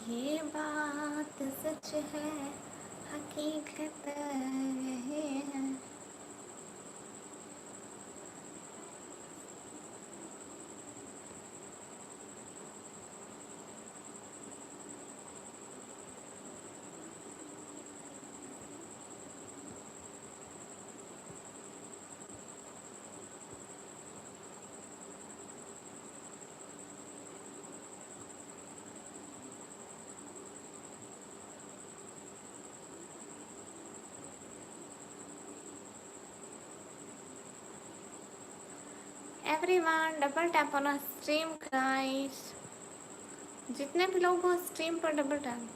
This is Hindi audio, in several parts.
ये बात सच है, हकीकत यही है। Everyone double tap on stream guys, जितने भी लोग हो स्ट्रीम पर डबल टैप।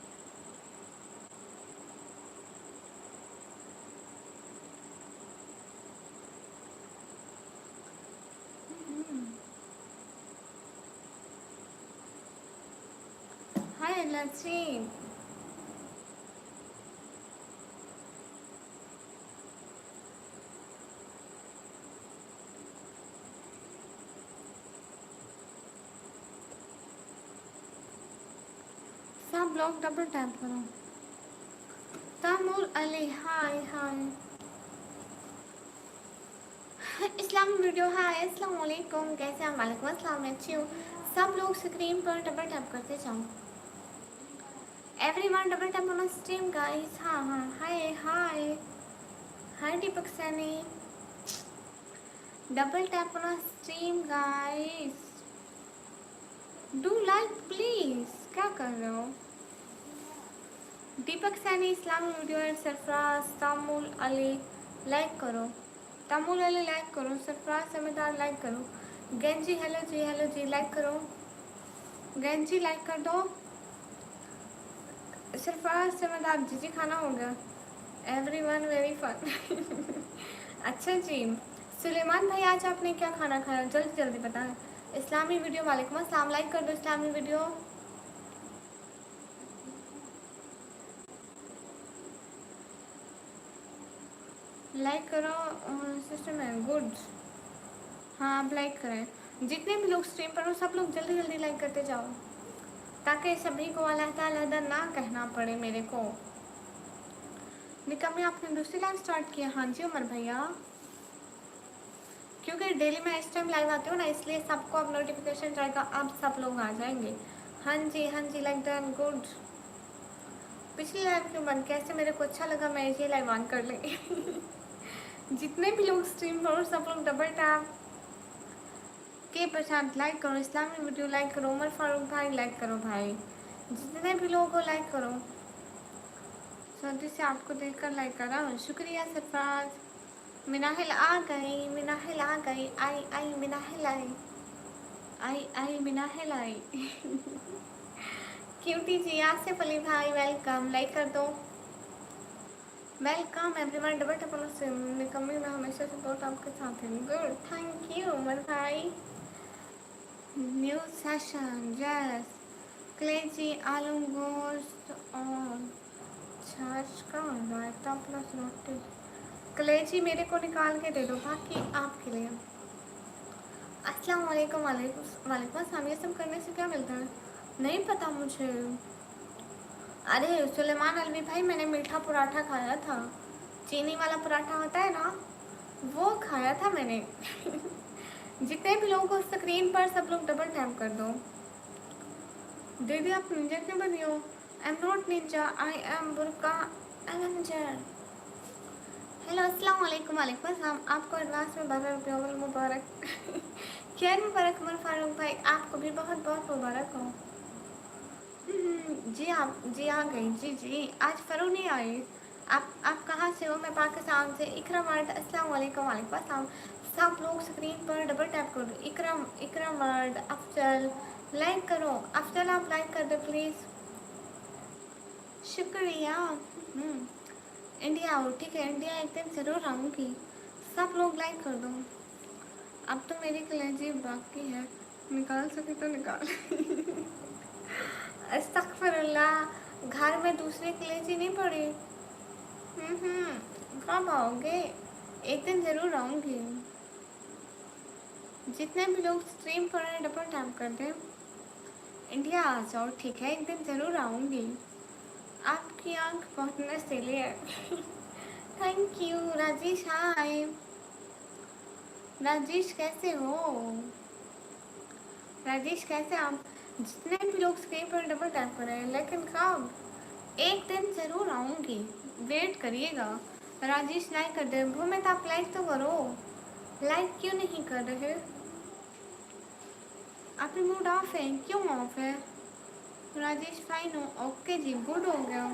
हाय लच्छी, सब लोग डबल टैप करो। तमुल अली हाय हाय, इस्लाम वीडियो हाय, अस्सलाम वालेकुम, कैसे हैं? वालेकुम अस्सलाम, मैं अच्छी हूँ। सब लोग स्क्रीन पर डबल टैप करते जाओ। Everyone double tap on stream guys. हाँ हाँ, hi hi hi Deepak Saini, double tap on stream guys, do like please. क्या कर रहे हो? दीपक सैनी, इस्लामी video and Sarfaraz, Tamul Ali like करो, तामुल अली लाइक करो, सरफराज समझदार लाइक करो, गेंजी हेलो जी लाइक करो, गेंजी लाइक कर दो, सरफराज समझदार जी खाना हो गया। Everyone very fun. अच्छा जी, सुलेमान भाई आज आपने क्या खाना खाया? जल्दी जल्दी बताएं। इस्लामी वीडियो वालेकुम अस्सलाम, लाइक कर दो इस्लामी वीडियो, लाइक करो। सिस्टम है गुड। हाँ आप लाइक करें, जितने भी लोग स्ट्रीम पर हो सब लोग जल्दी जल्दी लाइक करते जाओ, ताकि सभी को अल्लाह ताला ना कहना पड़े मेरे को। निकम्मी आपने दूसरी लाइव स्टार्ट किया? हाँ जी उमर भैया, क्योंकि डेली मैं इस टाइम लाइव आती हूँ ना, इसलिए सबको अब नोटिफिकेशन जाएगा, अब सब लोग आ जाएंगे। हाँ जी लाइक डन गुड। पिछली लाइव क्यों बंद? कैसे मेरे को अच्छा लगा, मैं ये लाइव ऑन कर लेंगे। जितने भी लोग स्ट्रीम पर हो सब लोग डबल टैप के पश्चात लाइक करो, इस्लामी वीडियो लाइक करो, उमर फारूक भाई लाइक करो भाई, जितने भी लोग हो लाइक करो। सऊदी से आपको देखकर लाइक कर रहा हूँ, शुक्रिया सरफराज। मिनाहिल आ गई, मिनाहिल आ गई, आई आई मिनाहिल आई, आई आई मिनाहिल आई। क्यूटी जी, आसिफ अली भाई वेलकम, लाइक कर दो। वेलकम एवरीवन, डबल टपल से निकम्मी में हमेशा सपोर्ट आपके साथ है। गुड, थैंक यू उमर भाई। न्यू सेशन यस, क्लेजी आलू गोश्त और छाछ का रायता प्लस रोटी। कलेजी मेरे को निकाल के दे दो, बाकी आपके लिए। अस्सलाम वालेकुम, वालेकुम अस्सलाम। ये सब करने से क्या मिलता है? नहीं पता मुझे। अरे सुलेमान अलवी भाई, मैंने मीठा पराठा खाया था, चीनी वाला पराठा होता है ना, वो खाया था मैंने। जितने भी लोग हो स्क्रीन पर सब लोग डबल टैप कर दो। दीदी आप निंजा क्यों बनी हो? I am not ninja, I am बुरका एवेंजर। हेलो अस्सलाम वालेकुम, वालेकुम अस्सलाम। आपको एडवांस में 12 रुपये मुबारक। खैर मुबारक उमर फारूक भाई, आपको भी बहुत बहुत मुबारक हो। जी आप जी आ गई, जी जी आज फरो नहीं आई। आप कहाँ से हो? मैं पाकिस्तान से। इकरम वर्ड अस्सलाम वालेकुम, वालेकुम अस्सलाम। सब लोग स्क्रीन पर डबल टैप करो। इकरम वर्ड, अफजल लाइक करो, अफजल आप लाइक कर दो प्लीज़, शुक्रिया। इंडिया आओ, ठीक है इंडिया एक दिन ज़रूर आऊँगी, सब लोग लाइक कर दो। अब तो मेरी कलेजी बाकी है, निकाल सके तो निकाल। अस्तगफिरुल्लाह, घर में दूसरी कलेजी नहीं पड़ी। कब आओगे? एक दिन ज़रूर आऊँगी। जितने भी लोग स्ट्रीम पर हैं डबल टैप कर दें। इंडिया आ जाओ, ठीक है, एक दिन ज़रूर आऊँगी। आपकी आँख बहुत नशीली है। Thank you Rajesh. Hi Rajesh, कैसे हो? राजेश कैसे आप? जितने भी लोग स्क्रीन पर डबल टैप कर रहे हैं, लेकिन कब? एक दिन ज़रूर आऊँगी, वेट करिएगा। राजेश लाइक कर दे। भूमित आप लाइक तो करो, लाइक क्यों नहीं कर रहे? आपकी मूड ऑफ है, क्यों ऑफ है? राजेश फाइन हो, ओके जी, गुड हो गया।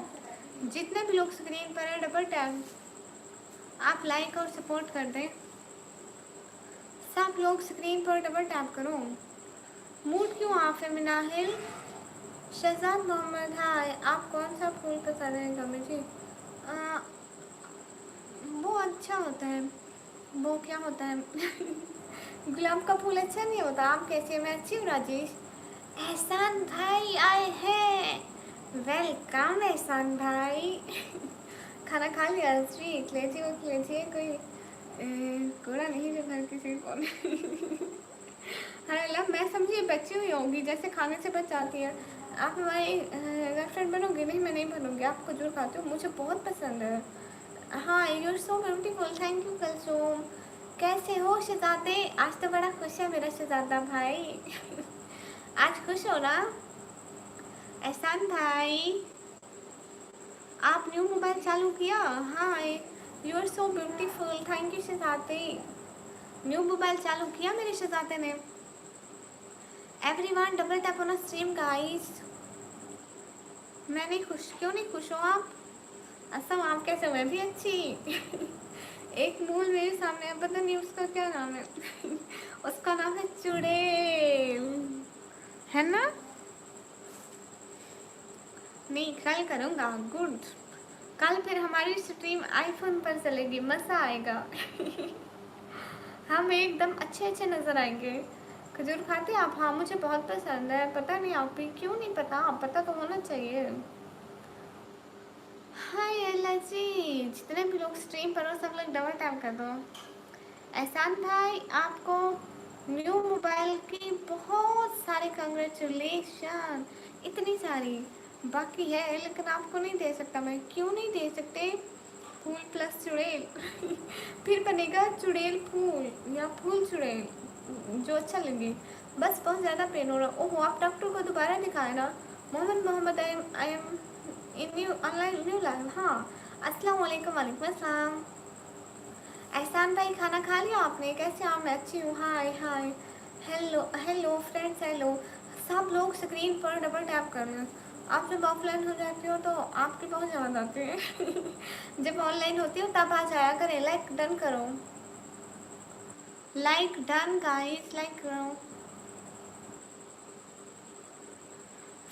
जितने भी लोग स्क्रीन पर है डबल टैप, आप लाइक और सपोर्ट कर दें। सब लोग स्क्रीन पर डबल टैप करो। मूड क्यों ऑफ है मिनाहिल? शहजाद मोहम्मद हाय, आप कौन सा फूल पसंद है गमी जी? वो अच्छा होता है, वो क्या होता है? गुलाब का फूल अच्छा नहीं होता। आप कैसे? मैं अच्छी हूँ राजेश। एहसान भाई आए हैं, वेलकम एहसान भाई। खाना खा लिया? स्वीट लीजिए कोई कूड़ा नहीं जो घर किसी को। अरे लव, मैं समझी बची हुई होगी, जैसे खाने से बच जाती है। आप हमारी गर्लफ्रेंड बनोगे? नहीं, मैं नहीं बनूंगी। आप खजूर खाते हो, मुझे बहुत पसंद है। हाँ, you are so beautiful, thank you Kalsoom. कैसे हो शहजादे? आज तो बड़ा खुश है मेरा शहजादा भाई। आज खुश हो ना एहसान भाई? आप न्यू मोबाइल चालू किया? हाँ, you are so beautiful, thank you शहजादे। न्यू मोबाइल चालू किया मेरे शहजादे ने। Everyone double tap on stream guys. मैं नहीं खुश, क्यों नहीं खुश हो आप? असम, आप कैसे? मैं भी अच्छी। एक मूल मेरे सामने है, पता नहीं उसका क्या नाम है। उसका नाम है चुड़ैल, है ना? नहीं, कल करूँगा, गुड। कल फिर हमारी स्ट्रीम आईफोन पर चलेगी, मज़ा आएगा। हम एकदम अच्छे अच्छे नज़र आएंगे। खजूर खाते हैं आप? हाँ, मुझे बहुत पसंद है। पता नहीं आप भी क्यों नहीं पता? आप पता तो होना चाहिए। हाय अल्लाह जी, जितने भी लोग स्ट्रीम पर हो सब लोग डबल टैप कर दो। एहसान भाई, आपको न्यू मोबाइल की बहुत सारी कंग्रेचुलेशन, इतनी सारी बाकी है, लेकिन आपको नहीं दे सकता मैं। क्यों नहीं दे सकते? फूल प्लस चुड़ैल। फिर बनेगा चुड़ैल फूल या फूल चुड़ैल, जो अच्छा लगे। बस बहुत ज़्यादा पेन हो रहा। ओहो, आप डॉक्टर को दोबारा दिखाए ना। Mohammad I am in new online new live. हाँ, अस्सलाम वालेकुम। वालेकुम अस्सलाम। एहसान भाई, खाना खा लिया आपने? कैसे आप? मैं अच्छी हूँ। हाय हाय, हेलो हेलो फ्रेंड्स, हेलो। सब लोग स्क्रीन पर डबल टैप कर रहे हैं। आप जब ऑफलाइन हो जाती हो तो आपकी बहुत याद आती है। जब ऑनलाइन होती हो तब आ जाया करें। लाइक डन करो, लाइक डन गाइस, लाइक करो।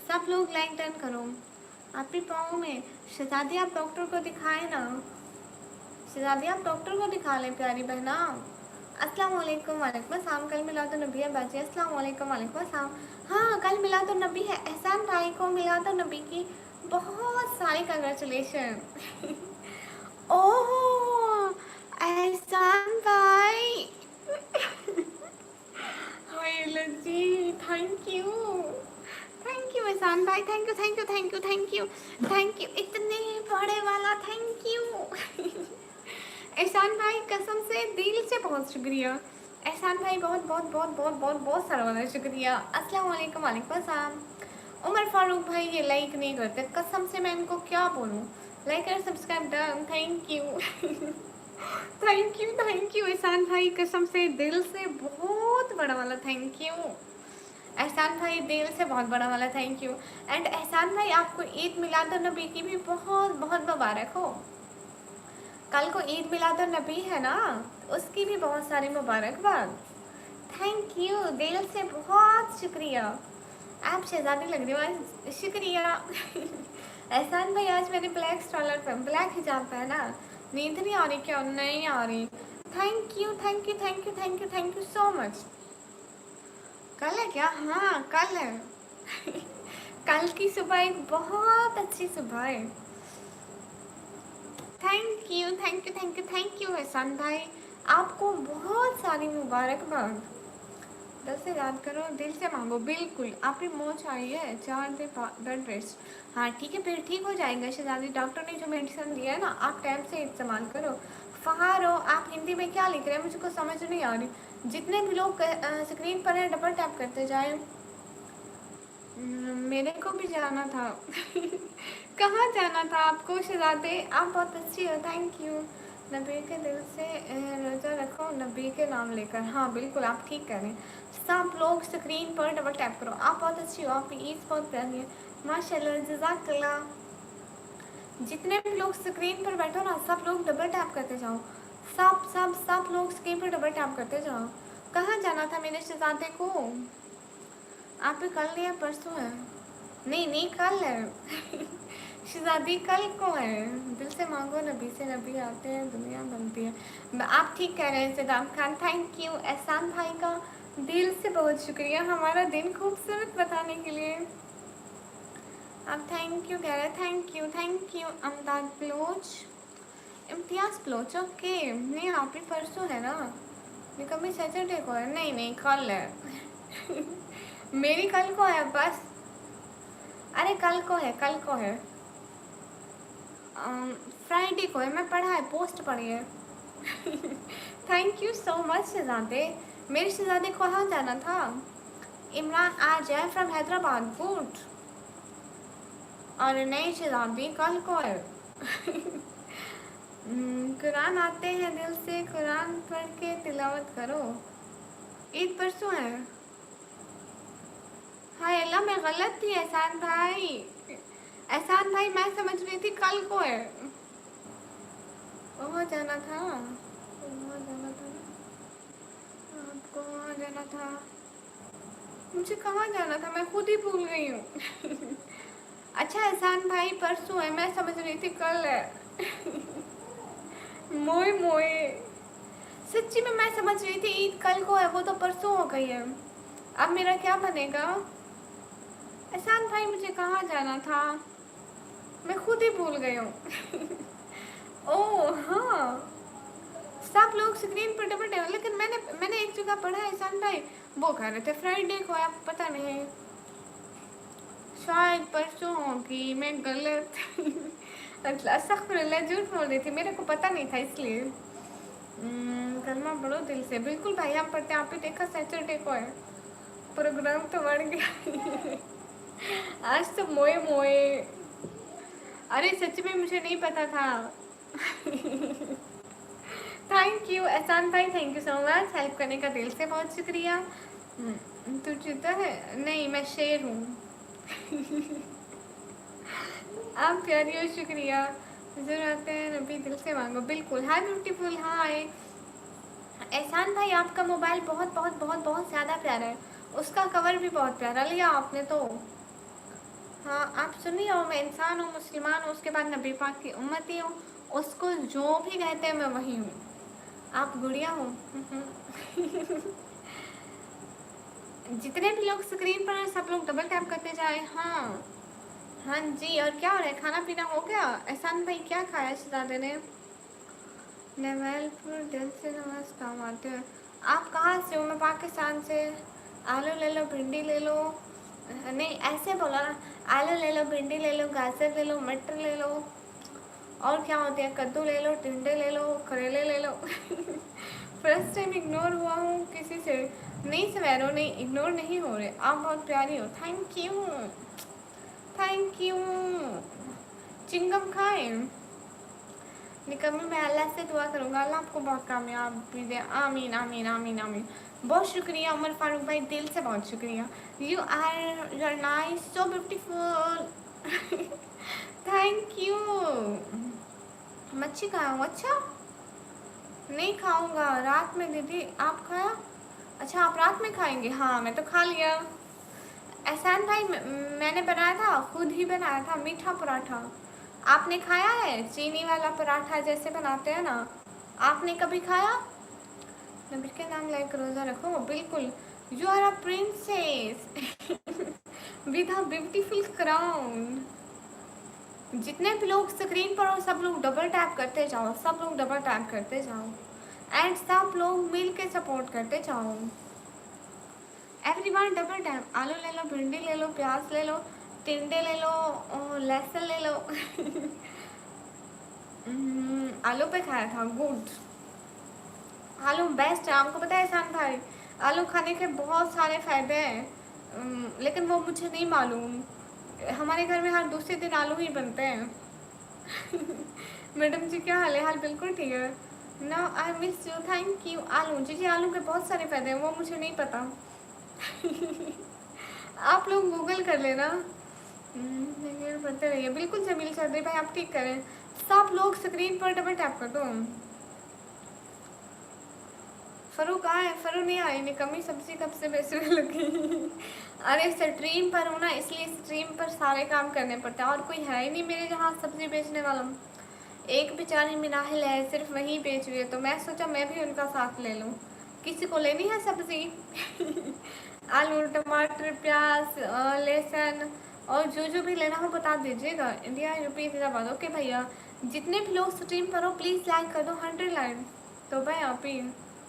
सब लोग लाइक डन करो। आप भी पाँव में। शहजादी, आप डॉक्टर को दिखाए ना। शहजादी, आप डॉक्टर को दिखा लें प्यारी बहना। अस्सलाम वालेकुम। वालेकुम अस्सलाम। कल मिलाद नबी है बाजी। अस्सलाम वालेकुम। वालेकुम अस्सलाम। हाँ, कल मिलाद नबी है। एहसान भाई को मिलाद नबी की बहुत सारी कंग्रेचुलेशन। ओह एहसान भाई। हाय लज्जी, थैंक यू एहसान भाई, thank you thank you thank you thank you thank you, इतने बड़े वाला थैंक यू। एहसान भाई, कसम से दिल से बहुत शुक्रिया। एहसान भाई, बहुत बहुत बहुत बहुत बहुत बहुत सारा वाला शुक्रिया। अस्सलाम वालेकुम। वालेकुम अस्सलाम। उमर फारूक भाई ये लाइक नहीं करते, कसम से मैं इनको क्या बोलूँ? लाइक और subscribe done, thank you. Thank you एहसान भाई, कसम से दिल से बहुत बड़ा वाला थैंक यू। एहसान भाई, दिल से बहुत बड़ा वाला थैंक यू। एंड एहसान भाई, आपको ईद मिलाद नबी की भी बहुत बहुत मुबारक हो। कल को ईद मिलाद नबी है ना, उसकी भी बहुत सारी मुबारकबाद। थैंक यू, दिल से बहुत शुक्रिया। आप शहजादी लग रही हो आज, शुक्रिया। एहसान भाई, आज मैंने ब्लैक स्टॉलर पे ब्लैक हिजाब पहना। नींद नहीं आ रही क्या? नहीं आ रही। Thank you thank you thank you thank you thank you so much. कल है क्या? हाँ, कल है। कल की सुबह एक बहुत अच्छी सुबह है। Thank you thank you thank you एहसान भाई, आपको बहुत सारी मुबारकबाद। दिल से याद करो, दिल से मांगो। बिल्कुल आपकी मोच आई है, 4 दिन बेड रेस्ट। हाँ ठीक है, फिर ठीक हो जाएगा शहजादी। डॉक्टर ने जो मेडिसिन दिया है ना, आप टाइम से इस्तेमाल करो। फहारो, आप हिंदी में क्या लिख रहे हैं, मुझे कुछ समझ नहीं आ रही। जितने भी लोग स्क्रीन पर है, डबल टैप करते जाए। मेरे को भी जाना था। कहाँ जाना था आपको शहजादे? आप बहुत अच्छी हो, थैंक यू। नबी के दिल से रोज़ा रखो, नबी के नाम लेकर। हाँ बिल्कुल, आप ठीक कह रहे हैं। सब लोग स्क्रीन पर डबल टैप करो। आप बहुत अच्छी हो, आपकी ईद बहुत प्यारी है, माशाल्लाह, जज़ाकल्लाह। जितने भी लोग स्क्रीन पर बैठो ना, सब लोग डबल टैप करते जाओ। सब सब सब लोग स्क्रीन पर डबल टैप करते जाओ। कहाँ जाना था मेरे शहजादे को? आप भी कल या परसों है? नहीं नहीं, कल है। शहजादी कल को है। दिल से मांगो, नबी से नबी आते हैं, दुनिया बनती है। आप ठीक कह रहे हैं सदाम खान, थैंक यू। एहसान भाई का दिल से बहुत शुक्रिया हमारा दिन खूबसूरत बताने के लिए। आप थैंक यू कह रहे हैं, thank you thank you. Amdad Baloch, Imtiaz Baloch, okay. नहीं आप भी परसों है ना, ये कभी सैटरडे को है? नहीं नहीं, कल है। मेरी कल को है बस। अरे कल को है, कल को है, फ्राइडे को है। मैं पढ़ा है, पोस्ट पढ़ी है। थैंक यू सो मच शहजादे। मेरे शहजादे को कहाँ जाना था? इमरान आ जाए फ्रॉम हैदराबाद, गुड। और नहीं शहजादी, कल को है। कुरान आते हैं दिल से, कुरान पढ़ के तिलावत करो। ईद परसों है। हाय अल्लाह, मैं गलत थी एहसान भाई। एहसान भाई, मैं समझ रही थी कल को है। वहाँ जाना था, वहाँ जाना था, आपको वहाँ जाना था। मुझे कहाँ जाना था, मैं खुद ही भूल गई हूँ। अच्छा एहसान भाई परसों है, मैं समझ रही थी कल है। मोए मोए, सच्ची में मैं समझ रही थी ईद कल को है, वो तो परसों हो गई है। अब मेरा क्या बनेगा? एहसान भाई मुझे कहाँ जाना था, मैं खुद ही भूल गई हूँ। ओह हाँ, सब लोग स्क्रीन पर डबल टैप, लेकिन मैंने मैंने एक जगह पढ़ा है एहसान भाई, वो कह रहे थे फ्राइडे को, आप पता नहीं, शायद परसों होगी, मैं गलत। अस्तगफिरुल्लाह, झूठ बोल रही थी, मेरे को पता नहीं था इसलिए। कलमा पढ़ो दिल से। बिल्कुल भाई, हम पढ़ते हैं। आप ही देखा सैटरडे को है, प्रोग्राम तो बढ़ गया। आज तो मोए मोए। अरे सच में मुझे नहीं पता था। थैंक यू एहसान भाई, thank you so much, help करने का दिल से बहुत शुक्रिया। तू चुता है? नहीं मैं शेर हूँ। आप प्यारी हो, शुक्रिया। जरूर आते हैं, नबी दिल से मांगो। बिल्कुल, हाय ब्यूटीफुल, हाय। एहसान भाई आपका मोबाइल बहुत बहुत बहुत बहुत ज़्यादा प्यारा है, उसका कवर भी बहुत प्यारा लिया आपने तो। हाँ आप सुनिए, हो मैं इंसान हूँ, मुसलमान हूँ, उसके बाद नबी पाक की उम्मती हूँ, उसको जो भी कहते हैं मैं वही हूँ। आप गुड़िया हो। जितने भी लोग स्क्रीन पर हैं, सब लोग डबल टैप करते जाए। हाँ हाँ जी, और क्या हो रहा है, खाना पीना हो गया? एहसान भाई क्या खाया शहजादे ने? नवलपुर, दिल से नमाज काम आते हैं। आप कहाँ से हो? मैं पाकिस्तान से। आलू ले लो, भिंडी ले लो, नहीं ऐसे बोला ना, आलू ले लो, भिंडी ले लो, गाजर ले लो, मटर ले लो, और क्या होते हैं, कद्दू ले लो, टिंडे ले लो, करेले ले लो। फर्स्ट टाइम इग्नोर हुआ हूँ किसी से। नहीं सवेरो, नहीं इग्नोर नहीं हो रहे, आप बहुत प्यारी हो, thank you thank you. Chewing gum खाएं? निकम्मी, मैं अल्लाह से दुआ करूँगा अल्लाह आपको बहुत कामयाब भी दे, आमीन आमीन आमीन आमीन। बहुत शुक्रिया उमर फारूक भाई, दिल से बहुत शुक्रिया। You are nice, so beautiful. Thank you. मच्छी खाऊँ? अच्छा नहीं खाऊंगा रात में, दीदी आप खाया? अच्छा आप रात में खाएंगे? हाँ मैं तो खा लिया। एहसान भाई मैंने बनाया था, खुद ही बनाया था, मीठा पराठा। आपने खाया है चीनी वाला पराठा जैसे बनाते हैं ना, आपने कभी खाया? नबी के नाम लेकर रोज़ा रखो, बिल्कुल। You are a princess with a beautiful crown. जितने भी लोग स्क्रीन पर हो, सब लोग डबल टैप करते जाओ, सब लोग डबल टैप करते जाओ, एंड सब लोग मिल के सपोर्ट करते जाओ। Everyone double tap. आलू ले लो, भिंडी ले लो, प्याज ले लो, टिंडे ले लो, लहसुन ले लो। आलू पे खाया था, गुड। आलू बेस्ट है, आपको पता है एहसान भाई, आलू खाने के बहुत सारे फायदे हैं, लेकिन वो मुझे नहीं मालूम। हमारे घर में हर दूसरे दिन आलू ही बनते हैं। मैडम जी क्या हाल है? हाल बिल्कुल ठीक है। No I miss you, thank you. आलू जी जी, आलू के बहुत सारे फायदे हैं, वो मुझे नहीं पता। आप लोग गूगल कर लेना। बढ़ते रहिए, बिल्कुल जमील चौधरी भाई, आप ठीक करें। सब लोग स्क्रीन पर डबल टैप कर दो। फरू कहाँ है? फरू नहीं आई, निकम्मी सब्जी कब से बेचने लगी। अरे स्ट्रीम पर हूँ ना, इसलिए स्ट्रीम पर सारे काम करने पड़ते हैं, और कोई है ही नहीं मेरे जहाँ सब्जी बेचने वाला। एक बेचारी मिनाहिल है, सिर्फ वही बेच रही है, तो मैं सोचा मैं भी उनका साथ ले लूँ। किसी को लेनी है सब्जी? आलू, टमाटर, प्याज, लहसुन, और जो भी लेना हो बता दीजिएगा। India, UP, Allahabad. ओके भैया, जितने भी लोग स्ट्रीम पर हो प्लीज़ लाइक कर दो, 100 लाइक। तो भाई आप ही,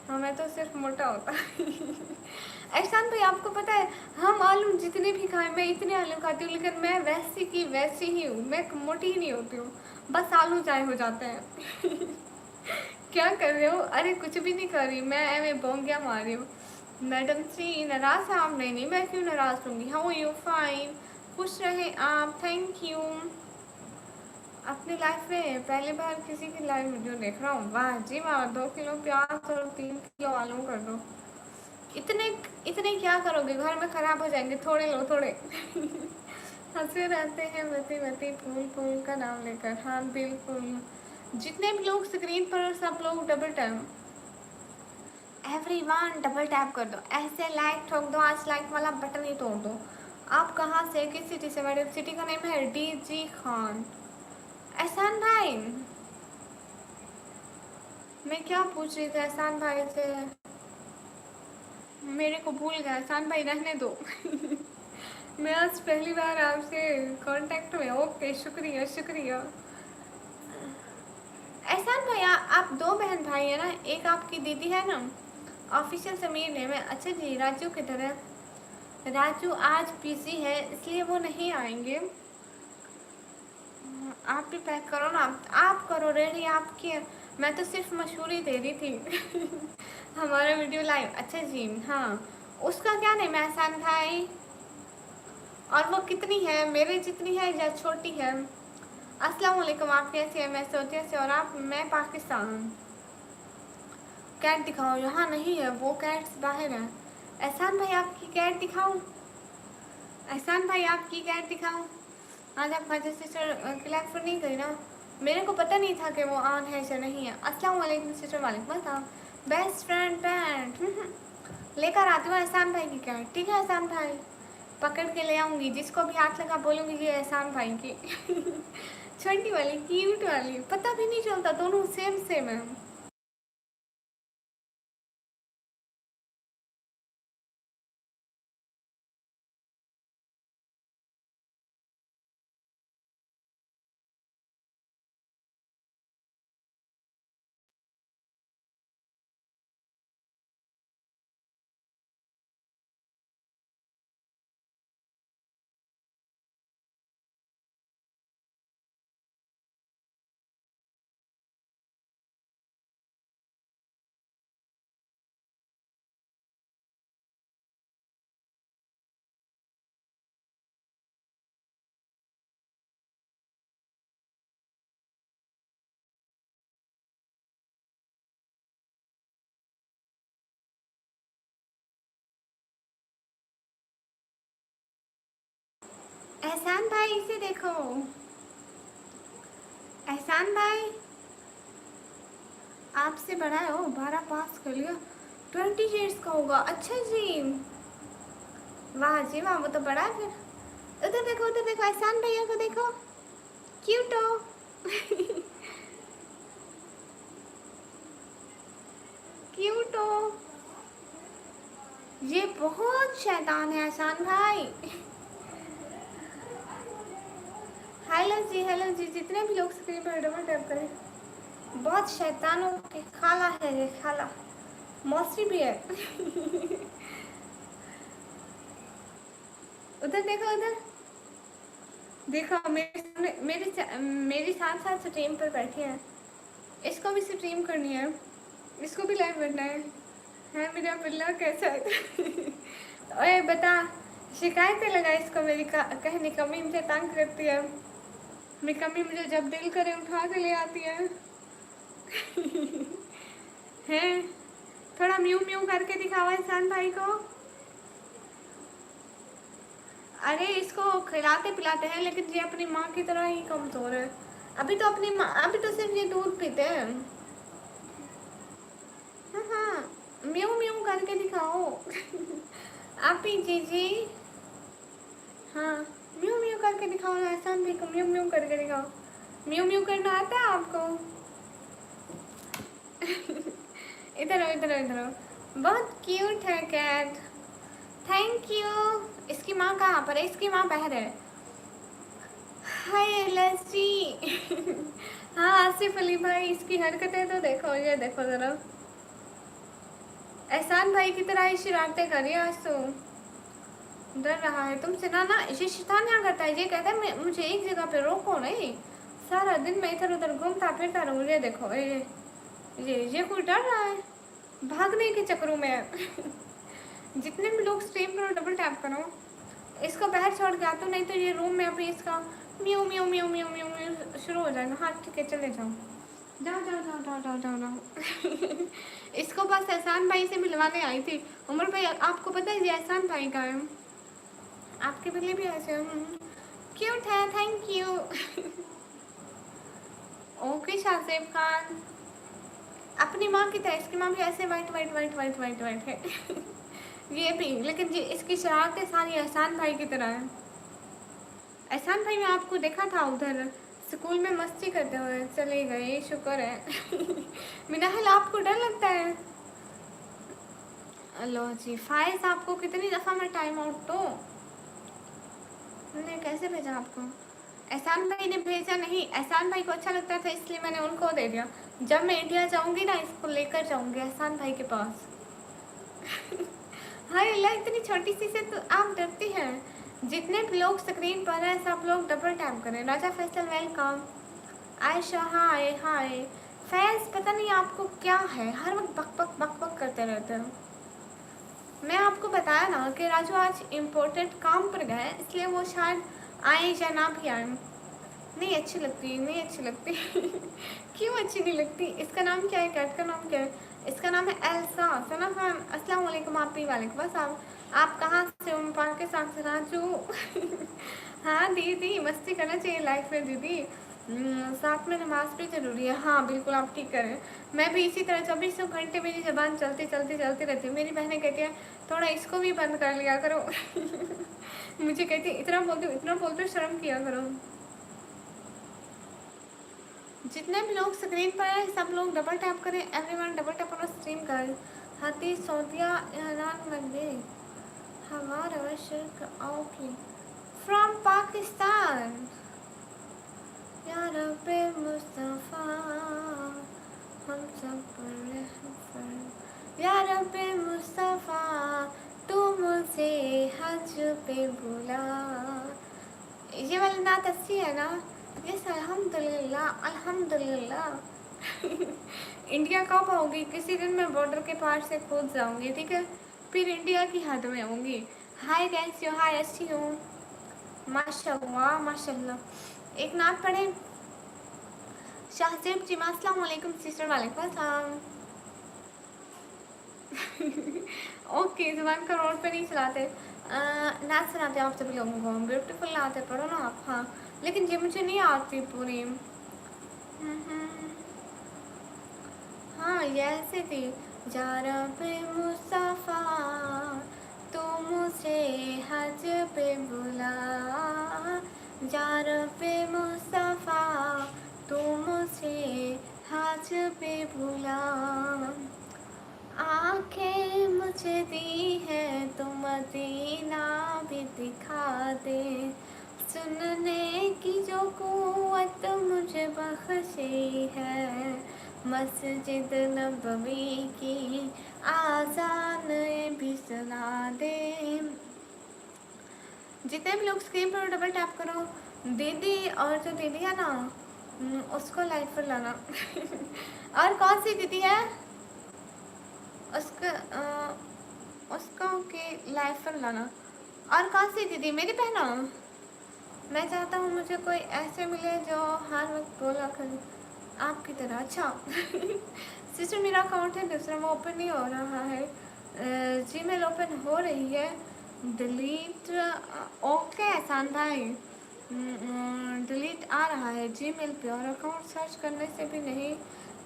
हमें तो सिर्फ मोटा होता है। एहसान भाई आपको पता है, हम आलू जितने भी खाएं, मैं इतने आलू खाती हूँ, लेकिन मैं वैसी की वैसी ही हूँ, मैं मोटी ही नहीं होती हूँ, बस आलू चाय हो जाते हैं। क्या कर रहे हो? अरे कुछ भी नहीं कर रही मैं, एवं बोंगिया मार रही हूँ। मैडम जी नाराज है आप? नहीं, मैं क्यों नाराज लूँगी। How you? फाइन, खुश रहे आप, थैंक यू। अपनी लाइफ में पहली बार किसी की लाइव वीडियो देख रहा हूँ, वाह जी वाह। 2 किलो प्याज और 3 किलो आलू कर दो। इतने इतने क्या करोगे, घर में खराब हो जाएंगे, थोड़े लो थोड़े। हंसे रहते हैं बती बती फूल फूल का नाम लेकर। हाँ बिल्कुल, जितने भी लोग स्क्रीन पर, सब लोग double tap. Everyone double tap कर दो, ऐसे लाइक ठोक दो, आज लाइक वाला बटन ही तोड़ दो। आप कहाँ से, किस सिटी से? मैडम सिटी का नेम है DG खान। एहसान भाई, मैं क्या पूछ रही थी एहसान भाई से, मेरे को भूल गया। एहसान भाई रहने दो। मैं आज पहली बार आपसे कांटेक्ट में। ओके, शुक्रिया शुक्रिया। एहसान भाई आप 2 बहन भाई है ना, एक आपकी दीदी है ना, ऑफिशियल समीर नेम है। अच्छा जी, राजू किधर है? राजू आज बिजी है, इसलिए वो नहीं आएंगे। आप भी पैक करो ना, आप करो रेडी, आपकी है। मैं तो सिर्फ मशहूरी दे रही थी। हमारा वीडियो लाइव। अच्छा जी हाँ, उसका क्या नेम है एहसान भाई? और वो कितनी है, मेरे जितनी है या छोटी है? अस्सलाम वालेकुम, आप कैसे हैं? मैं सोचिया से, और आप? मैं पाकिस्तान। कैट दिखाओ, यहाँ नहीं है, वो कैट्स बाहर है। एहसान भाई आपकी कैट दिखाऊं? एहसान भाई आपकी कैट दिखाऊं? आज आप खाजा सिस्टर क्लैप पर नहीं गई ना, मेरे को पता नहीं था कि वो ऑन है या नहीं है। अस्सलाम वालेकुम सिस्टर। वालेकुम अस्सलाम। बेस्ट फ्रेंड पैंट लेकर आती हूँ एहसान भाई की कैट, ठीक है एहसान भाई? पकड़ के ले आऊँगी, जिसको भी हाथ लगा बोलूँगी ये एहसान भाई की। छोटी वाली, क्यूट वाली, पता भी नहीं चलता, दोनों सेम सेम है। एहसान भाई इसे देखो, एहसान भाई आपसे बड़ा है, ओ 12 पास कर लिया, 20 ईयर्स का होगा। अच्छा जी, वाह जी वाह, वो तो बड़ा है फिर। उधर देखो एहसान भैया को देखो, क्यूट हो। क्यूट हो, ये बहुत शैतान है एहसान भाई। हेलो जी, जितने भी लोग स्क्रीन पर डबल टैप करें, बहुत शैतानों की खाला है ये, खाला मौसी भी है। उधर देखो, उधर देखो, मेरे साथ साथ स्ट्रीम पर बैठी है। इसको भी स्ट्रीम करनी है, इसको भी लाइव बनना है मेरा पिल्ला कैसा है? ओए बता, शिकायतें लगा इसको मेरी कहने कमी मुझे तंग करती है। मेरी कमी मुझे जब दिल करे उठा के ले आती है। हैं, थोड़ा म्यू म्यू करके दिखाओ एहसान भाई को। अरे इसको खिलाते पिलाते हैं, लेकिन ये अपनी माँ की तरह ही कमजोर है। अभी तो अपनी माँ, अभी तो सिर्फ ये दूध पीते हैं। हाँ हाँ, म्यू म्यू करके दिखाओ। आप ही जी। हाँ, म्यू म्यू करके दिखाओ ना, एहसान भाई को म्यू म्यू करके दिखाओ। म्यू म्यू करना आता है आपको? इधर आओ, इधर आओ, इधर आओ। बहुत क्यूट है कैट। Thank you. इसकी माँ कहाँ पर है? इसकी माँ बाहर है। हाय लस्सी। हाँ आसिफ अली भाई, इसकी हरकतें तो देखो, ये देखो जरा। एहसान भाई की तरह ही शरारतें करी आज तो। डर रहा है तुमसे ना। ना ये शैतान क्या करता है, ये कहता है मुझे एक जगह पे रोको नहीं, सारा दिन मैं इधर उधर घूमता फिरता रहूँ। ये देखो, ये कोई डर रहा है, भागने के चक्करों में। जितने भी लोग स्ट्रीम करो डबल टैप करो, इसको बाहर छोड़ के आते हो, नहीं तो ये रूम में अभी इसका mu mu mu mu mu mu शुरू हो जाएगा। हाँ ठीक है, चले जाओ, जाओ जाओ जाओ जाओ जाओ जाओ जाओ। इसको बस एहसान भाई से मिलवाने आई थी। उमर भाई आपको पता है ये एहसान भाई का है। आपके बिल्ली भी ऐसे क्यूट है, thank you. Okay Shahzeb Khan, अपनी माँ की तरह इसकी माँ भी ऐसे white white white white white white है। ये भी, लेकिन ये इसकी शरारतें सारी एहसान भाई की तरह है। एहसान भाई ने आपको देखा था उधर स्कूल में मस्ती करते हुए, चले गए, शुक्र है। मिनाहल आपको डर लगता है? लो जी फाइज, आपको कितनी दफ़ा मैं टाइम आउट तो मैंने कैसे भेजा आपको? एहसान भाई ने भेजा नहीं, एहसान भाई को अच्छा लगता था इसलिए मैंने उनको दे दिया। जब मैं इंडिया जाऊंगी ना, इसको लेकर जाऊंगी एहसान भाई के पास। हाय अल्लाह, इतनी छोटी सी से तो आप डरती हैं। जितने भी लोग स्क्रीन पर हैं सब लोग डबल टैप करें। राजा फैसल वेलकम। आयशा हाय हाय। फैज पता नहीं आपको क्या है, हर वक्त बक बक बक बक करते रहते हो। मैं आपको बताया ना कि राजू आज इम्पोर्टेंट काम पर गए, इसलिए वो शायद आए या ना भी आए। नहीं अच्छी लगती, नहीं अच्छी लगती। क्यों अच्छी नहीं लगती? इसका नाम क्या है? कैट का नाम क्या है? इसका नाम है एल्सा। सना खान अस्सलाम वालेकुम। आप ही वालेकुम बस। आप कहाँ से हो? पाकिस्तान से राजू। हाँ दीदी, मस्ती करना चाहिए लाइफ में दीदी। साथ में नमाज भी ज़रूरी है। हाँ बिल्कुल, आप ठीक करें। मैं भी इसी तरह 24 घंटे मेरी ज़बान चलती चलती चलती रहती है। मेरी बहनें कहती हैं थोड़ा इसको भी बंद कर लिया करो। मुझे कहती है इतना बोलते हो, इतना बोलते हो, शर्म किया करो। जितने भी लोग स्क्रीन पर हैं सब लोग डबल टैप करें। एवरीवन डबल टैप और स्ट्रीम कर। हाथी सऊदिया ईरान मंडे हमारा शिरक ओके फ्रॉम पाकिस्तान। या रब्बे मुस्तफ़ा हम सब पर रहम फरमा। या रब्बे मुस्तफ़ा तू मुझे हज पे बुला। ये वाली नात अच्छी है ना? यस अल्हम्दुलिल्लाह अल्हम्दुलिल्लाह। इंडिया कब आऊँगी? किसी दिन मैं बॉर्डर के पार से कूद जाऊँगी, ठीक है, फिर इंडिया की हद में आऊँगी। हाय कैसी हो? हाय अच्छी हूँ माशाल्लाह माशाल्लाह। एक नात पढ़े शाहजेब जी। अस्सलाम वालेकुम सिस्टर। वालेकुम अस्सलाम। ओके, ज़ुबान का रोड पे नहीं चलाते, नाच सुनाते आप सभी लोगों को। ब्यूटीफुल नाते पढ़ो ना आप। हाँ लेकिन ये मुझे नहीं आती पूरी। हाँ ये ऐसे थी। जा रब्बे मुस्तफ़ा तो मुझे हज पे बुला। जा रब्बे मुस्तफ़ा तो मुझे हज पे बुला। आँखें मुझे दी है तो मदीना भी दिखा दे। सुनने की जो कुव्वत मुझे बख्शी है, मस्जिद नबवी की आज़ान भी सुना दे। जितने भी लोग स्क्रीन पर डबल टैप करो, दीदी और जो दीदी है ना उसको लाइट पर लाना। और कौन सी दीदी है उसका उसको के लाइफ पर लाना। और कौन सी दीदी, मेरी बहना। मैं चाहता हूँ मुझे कोई ऐसे मिले जो हर वक्त बोला करे आपकी तरह। अच्छा। सिस्टर मेरा अकाउंट है दूसरा, वो ओपन नहीं हो रहा है। जीमेल ओपन हो रही है, डिलीट। ओके एहसान भाई, डिलीट आ रहा है जीमेल पे और अकाउंट सर्च करने से भी नहीं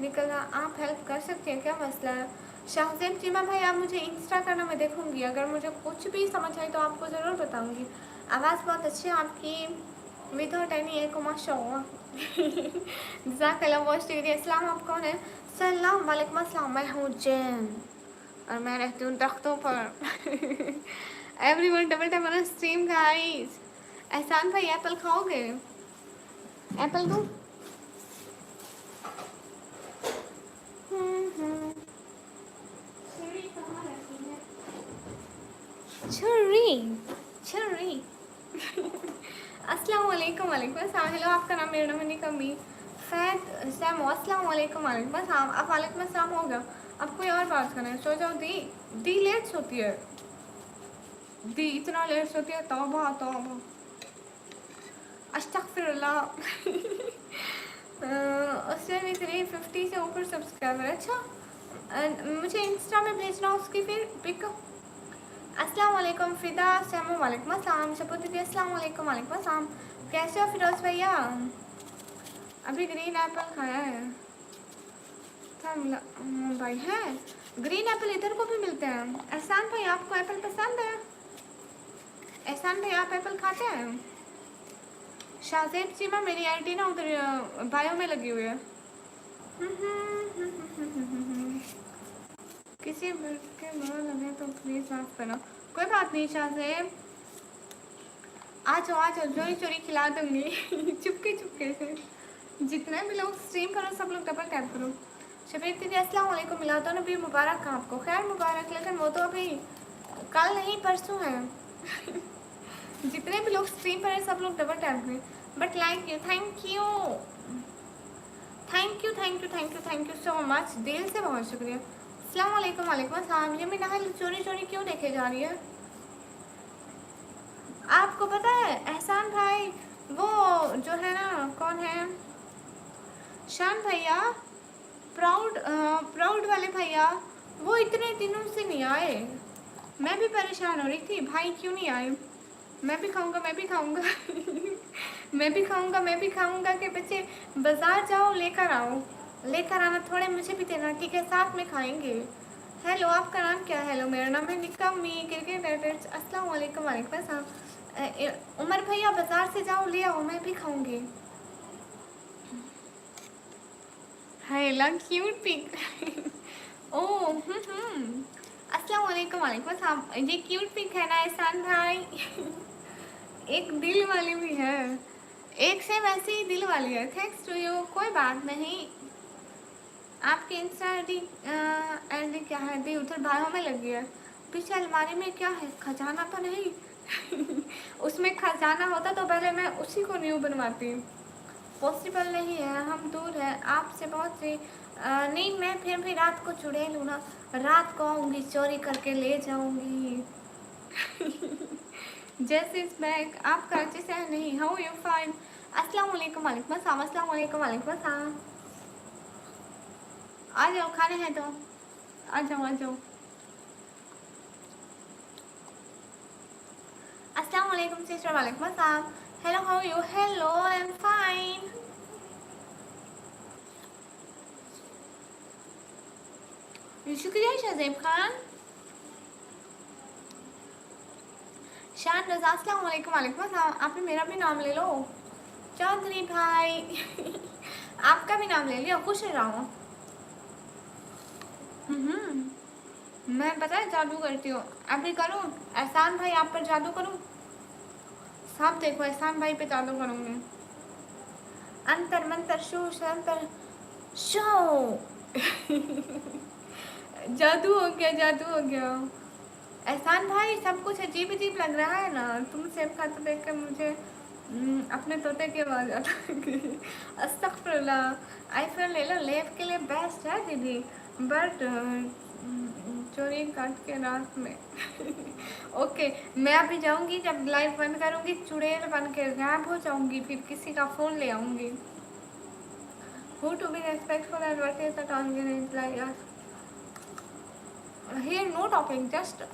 निकल रहा। आप हेल्प कर सकते हैं, क्या मसला है? शाहजेब चीमा भाई, आप मुझे इंस्टा करना, मैं देखूंगी। अगर मुझे कुछ भी समझ आई तो आपको ज़रूर बताऊंगी। आवाज़ बहुत अच्छी है आपकी, विदाउट एनी एको, माशाअल्लाह। जज़ाकल्लाह बहुत शुक्रिया। इस्लाम आप कौन है? सलाम वालेकुम अस्सलाम, मैं हूँ जैन और मैं रहती हूँ तख्तों पर। Everyone double tap on stream guys. एहसान भाई एप्पल खाओगे? एप्पल दूँ? छुरी छुरी। अस्सलाम वालेकुम। वालेकुम अस्सलाम। हेलो, आपका नाम? मेरा नाम है कमी फैद सैम। अस्सलाम वालेकुम। वालेकुम अस्सलाम। आप वालेकुम अस्सलाम हो गया, अब कोई और बात करें। सो जाओ। दी लेट्स होती है, दी इतना लेट्स होती है। तौबा तौबा, अस्तगफिरुल्लाह। उससे भी 350 से ऊपर सब्सक्राइबर। अच्छा, मुझे इंस्टा में भेजना उसकी फिर पिक। अस्सलाम वालेकुम फ़िदा सैमो। वालेकुम अस्सलाम। शबूत दीदी अस्सलाम वालेकुम। वालेकुम अस्सलाम। कैसे हो फिरोज़ भैया? अभी ग्रीन एप्पल खाया है। भाई है ग्रीन एप्पल, इधर को भी मिलते हैं। एहसान भाई, आपको एप्पल पसंद है? एहसान भाई, आप एप्पल खाते हैं? शाहजेब चीमा, मेरी आईडी ना उधर बायो में लगी हुई है। किसी के बुरा लगे तो प्लीज़ माफ़ करना। कोई बात नहीं शाहजेब, आ जाओ चोरी चोरी खिला दूंगी। चुपके चुपके से। जितने भी लोग स्ट्रीम करो सब लोग डबल टैप करो। शबीर दीदी अस्सलाम वालेकुम। मिलाद नबी मुबारक आपको। खैर मुबारक, लेकिन वो तो अभी कल नहीं परसों है। जितने भी लोग स्ट्रीम पर हैं सब लोग डबल टैप करें। But like you, thank you thank you thank you thank you thank you so much, दिल से बहुत शुक्रिया। अस्सलाम वालेकुम। वालेकुम अस्सलाम। ये मैं नहल चोरी चोरी क्यों देखे जा रही है? आपको पता है एहसान भाई, वो जो है ना, कौन है, शान भैया, प्राउड वाले भैया, वो इतने दिनों से नहीं आए। मैं भी परेशान हो रही थी, भाई क्यों नहीं आए। मैं भी खाऊंगा, मैं भी खाऊंगा। मैं भी खाऊंगा, मैं भी खाऊंगा के बच्चे बाजार जाओ, लेकर आओ, लेकर आना थोड़े, मुझे भी देना, ठीक है? साथ में खाएंगे। हेलो, आपका नाम क्या है? हेलो, मेरा नाम है निकम्मी क्रिकेट एडिट्स। अस्सलाम वालेकुम। वालेकुम अस्सलाम। उमर भैया बाजार से जाओ, ले आओ, मैं भी खाऊंगी। Hello cute pick. ओह अस्सलाम वालेकुम। वालेकुम अस्सलाम। ये क्यूट पिक है ना एहसान भाई? एक दिल वाली भी है, एक से वैसे ही दिल वाली है। Thanks to you. कोई बात नहीं। आपकी इंस्टा आईडी क्या है? दी उधर बायों में लगी है। पीछे अलमारी में क्या है? खजाना तो नहीं? उसमें खजाना होता तो पहले मैं उसी को न्यू बनवाती। पॉसिबल नहीं है, हम दूर हैं आपसे बहुत सी। नहीं, मैं फिर भी रात को चुड़ैल हूँ ना, रात को आऊँगी, चोरी करके ले जाऊँगी। जैसे इस बैग आप कराची से है? नहीं। How you fine? अस्सलाम वालेकुम। वालेकुम अस्सलाम। अस्सलाम वालेकुम। वालेकुम अस्सलाम। आ जाओ, खाने हैं तो आ जाओ आ जाओ। अस्सलाम वालेकुम सिस्टर। वालेकुम अस्सलाम। Hello, how you? Hello, I am fine. शुक्रिया शाहजेब खान। शान रजा अस्सलाम वालेकुम। वालेकुम अस्सलाम। आपने मेरा भी नाम ले लो, चौधरी भाई। आपका भी नाम ले लिया, खुश रहो। मैं पता है जादू करती हूँ, अभी करूँ? एहसान भाई आप पर जादू करूँ? सब देखो, एहसान भाई पे जादू करूँगी। अंतर मंतर शो अंतर शो। जादू हो गया, जादू हो गया। एहसान भाई, सब कुछ अजीब अजीब लग रहा है ना। तुम सेब खाते देख कर मुझे अपने तोते की आवाज़ आता है। अस्तगफुरुल्लाह। आईफोन ले लो, लेब के लिए बेस्ट है दीदी, बट चोरी काट के रात में। ओके, मैं अभी जाऊंगी, जब लाइव बंद करूंगी चुड़ैल बन के गायब हो जाऊंगी, फिर किसी का फ़ोन ले आऊंगी। Who to be respectful and what is the convenience like us? Here no talking, just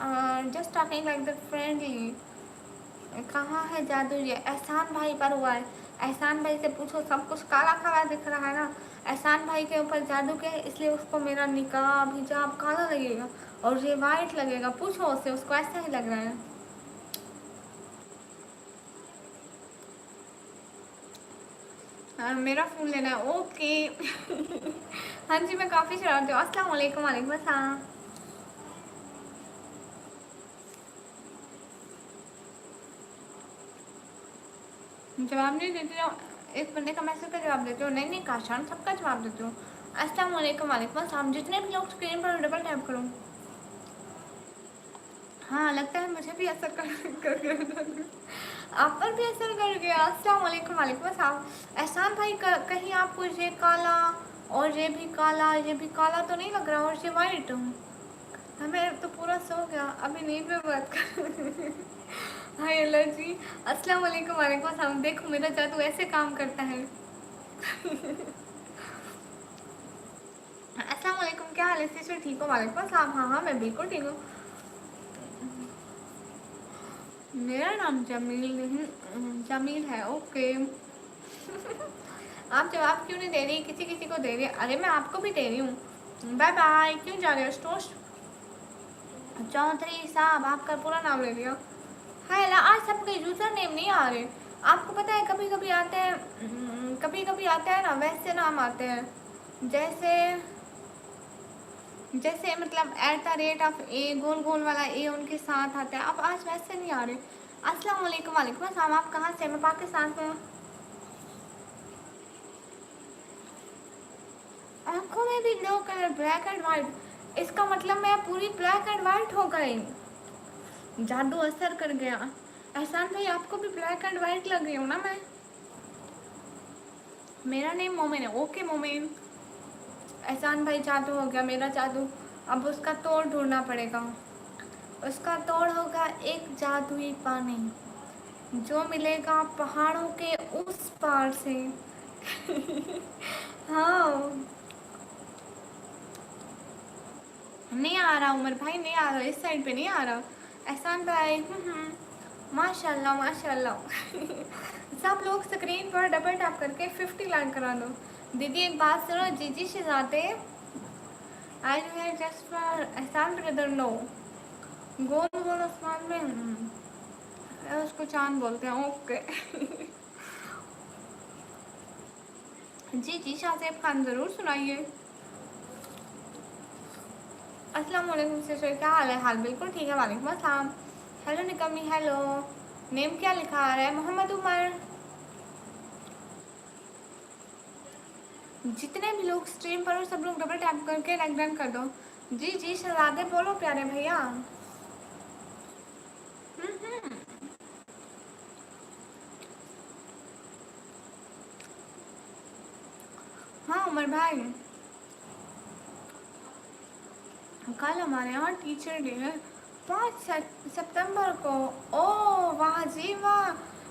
talking like that friendly. कहाँ है जादू? ये एहसान भाई पर हुआ है। एहसान भाई से पूछो, सब कुछ काला काला दिख रहा है ना। एहसान भाई के ऊपर जादू के, इसलिए उसको मेरा निकाब हिजाब काला लगेगा और ये वाइट लगेगा। पूछो उससे, उसको ऐसा ही लग रहा है। मेरा फ़ोन लेना है, ओके। हाँ जी, मैं काफ़ी शरारती हूँ। अस्सलाम वालेकुम। वालेकुम अस्सलाम। जवाब नहीं देती हूँ, एक बंदे का मैसेज का जवाब देती हूँ। नहीं नहीं काशान, सबका जवाब देती हूँ। अस्सलाम वालेकुम। वालेकुम अस्सलाम। जितने भी लोग स्क्रीन पर डबल टैप करो। हाँ, लगता है मुझे भी असर कर गया। आप पर भी असर कर गया। अस्सलाम वालेकुम। वालेकुम अस्सलाम। एहसान भाई, कहीं आपको ये काला और ये भी काला, ये भी काला तो नहीं लग रहा, और ये वाइट? हमें तो पूरा सो गया, अभी नींद में बात कर। हाय अल्लाह जी। अस्सलाम वालेकुम। वालेकुम अस्सलाम। देखो मेरा जादू ऐसे काम करता है। अस्सलाम वालेकुम, क्या हाल है सिस्टर, ठीक हो? वालेकुम अस्सलाम। हाँ हाँ, मैं बिल्कुल ठीक हूँ। मेरा नाम जमील नहीं, जमील है, ओके। आप जवाब क्यों नहीं दे रही? किसी किसी को दे रही है। अरे मैं आपको भी दे रही हूँ। Bye bye. क्यों जा रहे हो स्टोस्ट? चौधरी साहब, आपका पूरा नाम ले लिया। हाय अल्लाह, आज सबके यूज़र नेम नहीं आ रहे। आपको पता है कभी कभी आते हैं, कभी कभी आते हैं ना वैसे नाम आते हैं, जैसे जैसे मतलब @ ए, गोल गोल वाला ए उनके साथ आता है। अब आज वैसे नहीं आ रहे। अस्सलाम वालेकुम। वालेकुम अस्सलाम। आप कहाँ से? मैं पाकिस्तान से हूँ। आँखों में भी लो कलर, ब्लैक एंड वाइट, इसका मतलब मैं पूरी ब्लैक एंड वाइट हो गई। जादू असर कर गया। एहसान भाई, आपको भी ब्लैक एंड वाइट लग रही हूँ ना मैं? मेरा नेम मोमिन है, ओके मोमिन। एहसान भाई, जादू हो गया मेरा जादू। अब उसका तोड़ ढूंढना पड़ेगा। उसका तोड़ होगा एक जादुई पानी, जो मिलेगा पहाड़ों के उस पार से। हाँ, नहीं आ रहा उमर भाई, नहीं आ रहा, इस साइड पे नहीं आ रहा। एहसान भाई, माशाल्लाह माशाल्लाह। सब लोग स्क्रीन पर डबल टैप करके 50 लाइन करा दो। दीदी एक बात सुनो, जीजी शहजादे, आई डू है जस्ट फॉर एहसान ब्रदर, नो। गोल गोल आसमान में, उसको चांद बोलते हैं, ओके। जी जी, शाहजेब खान ज़रूर सुनाइए। अस्सलाम वालेकुम सिस्टर, क्या हाल है? हाल बिल्कुल ठीक है। वालेकुम अस्सलाम। Hello निकमी, hello. नेम क्या लिखा आ रहा है? मोहम्मद उमर। जितने भी लोग स्ट्रीम पर हो, सब लोग डबल टैप करके लाइक डन कर दो। जी जी शहजादे, बोलो प्यारे भैया। हाँ उमर भाई, कल हमारे यहाँ टीचर डे है, 5 सितंबर को। ओह वाह जी वाह,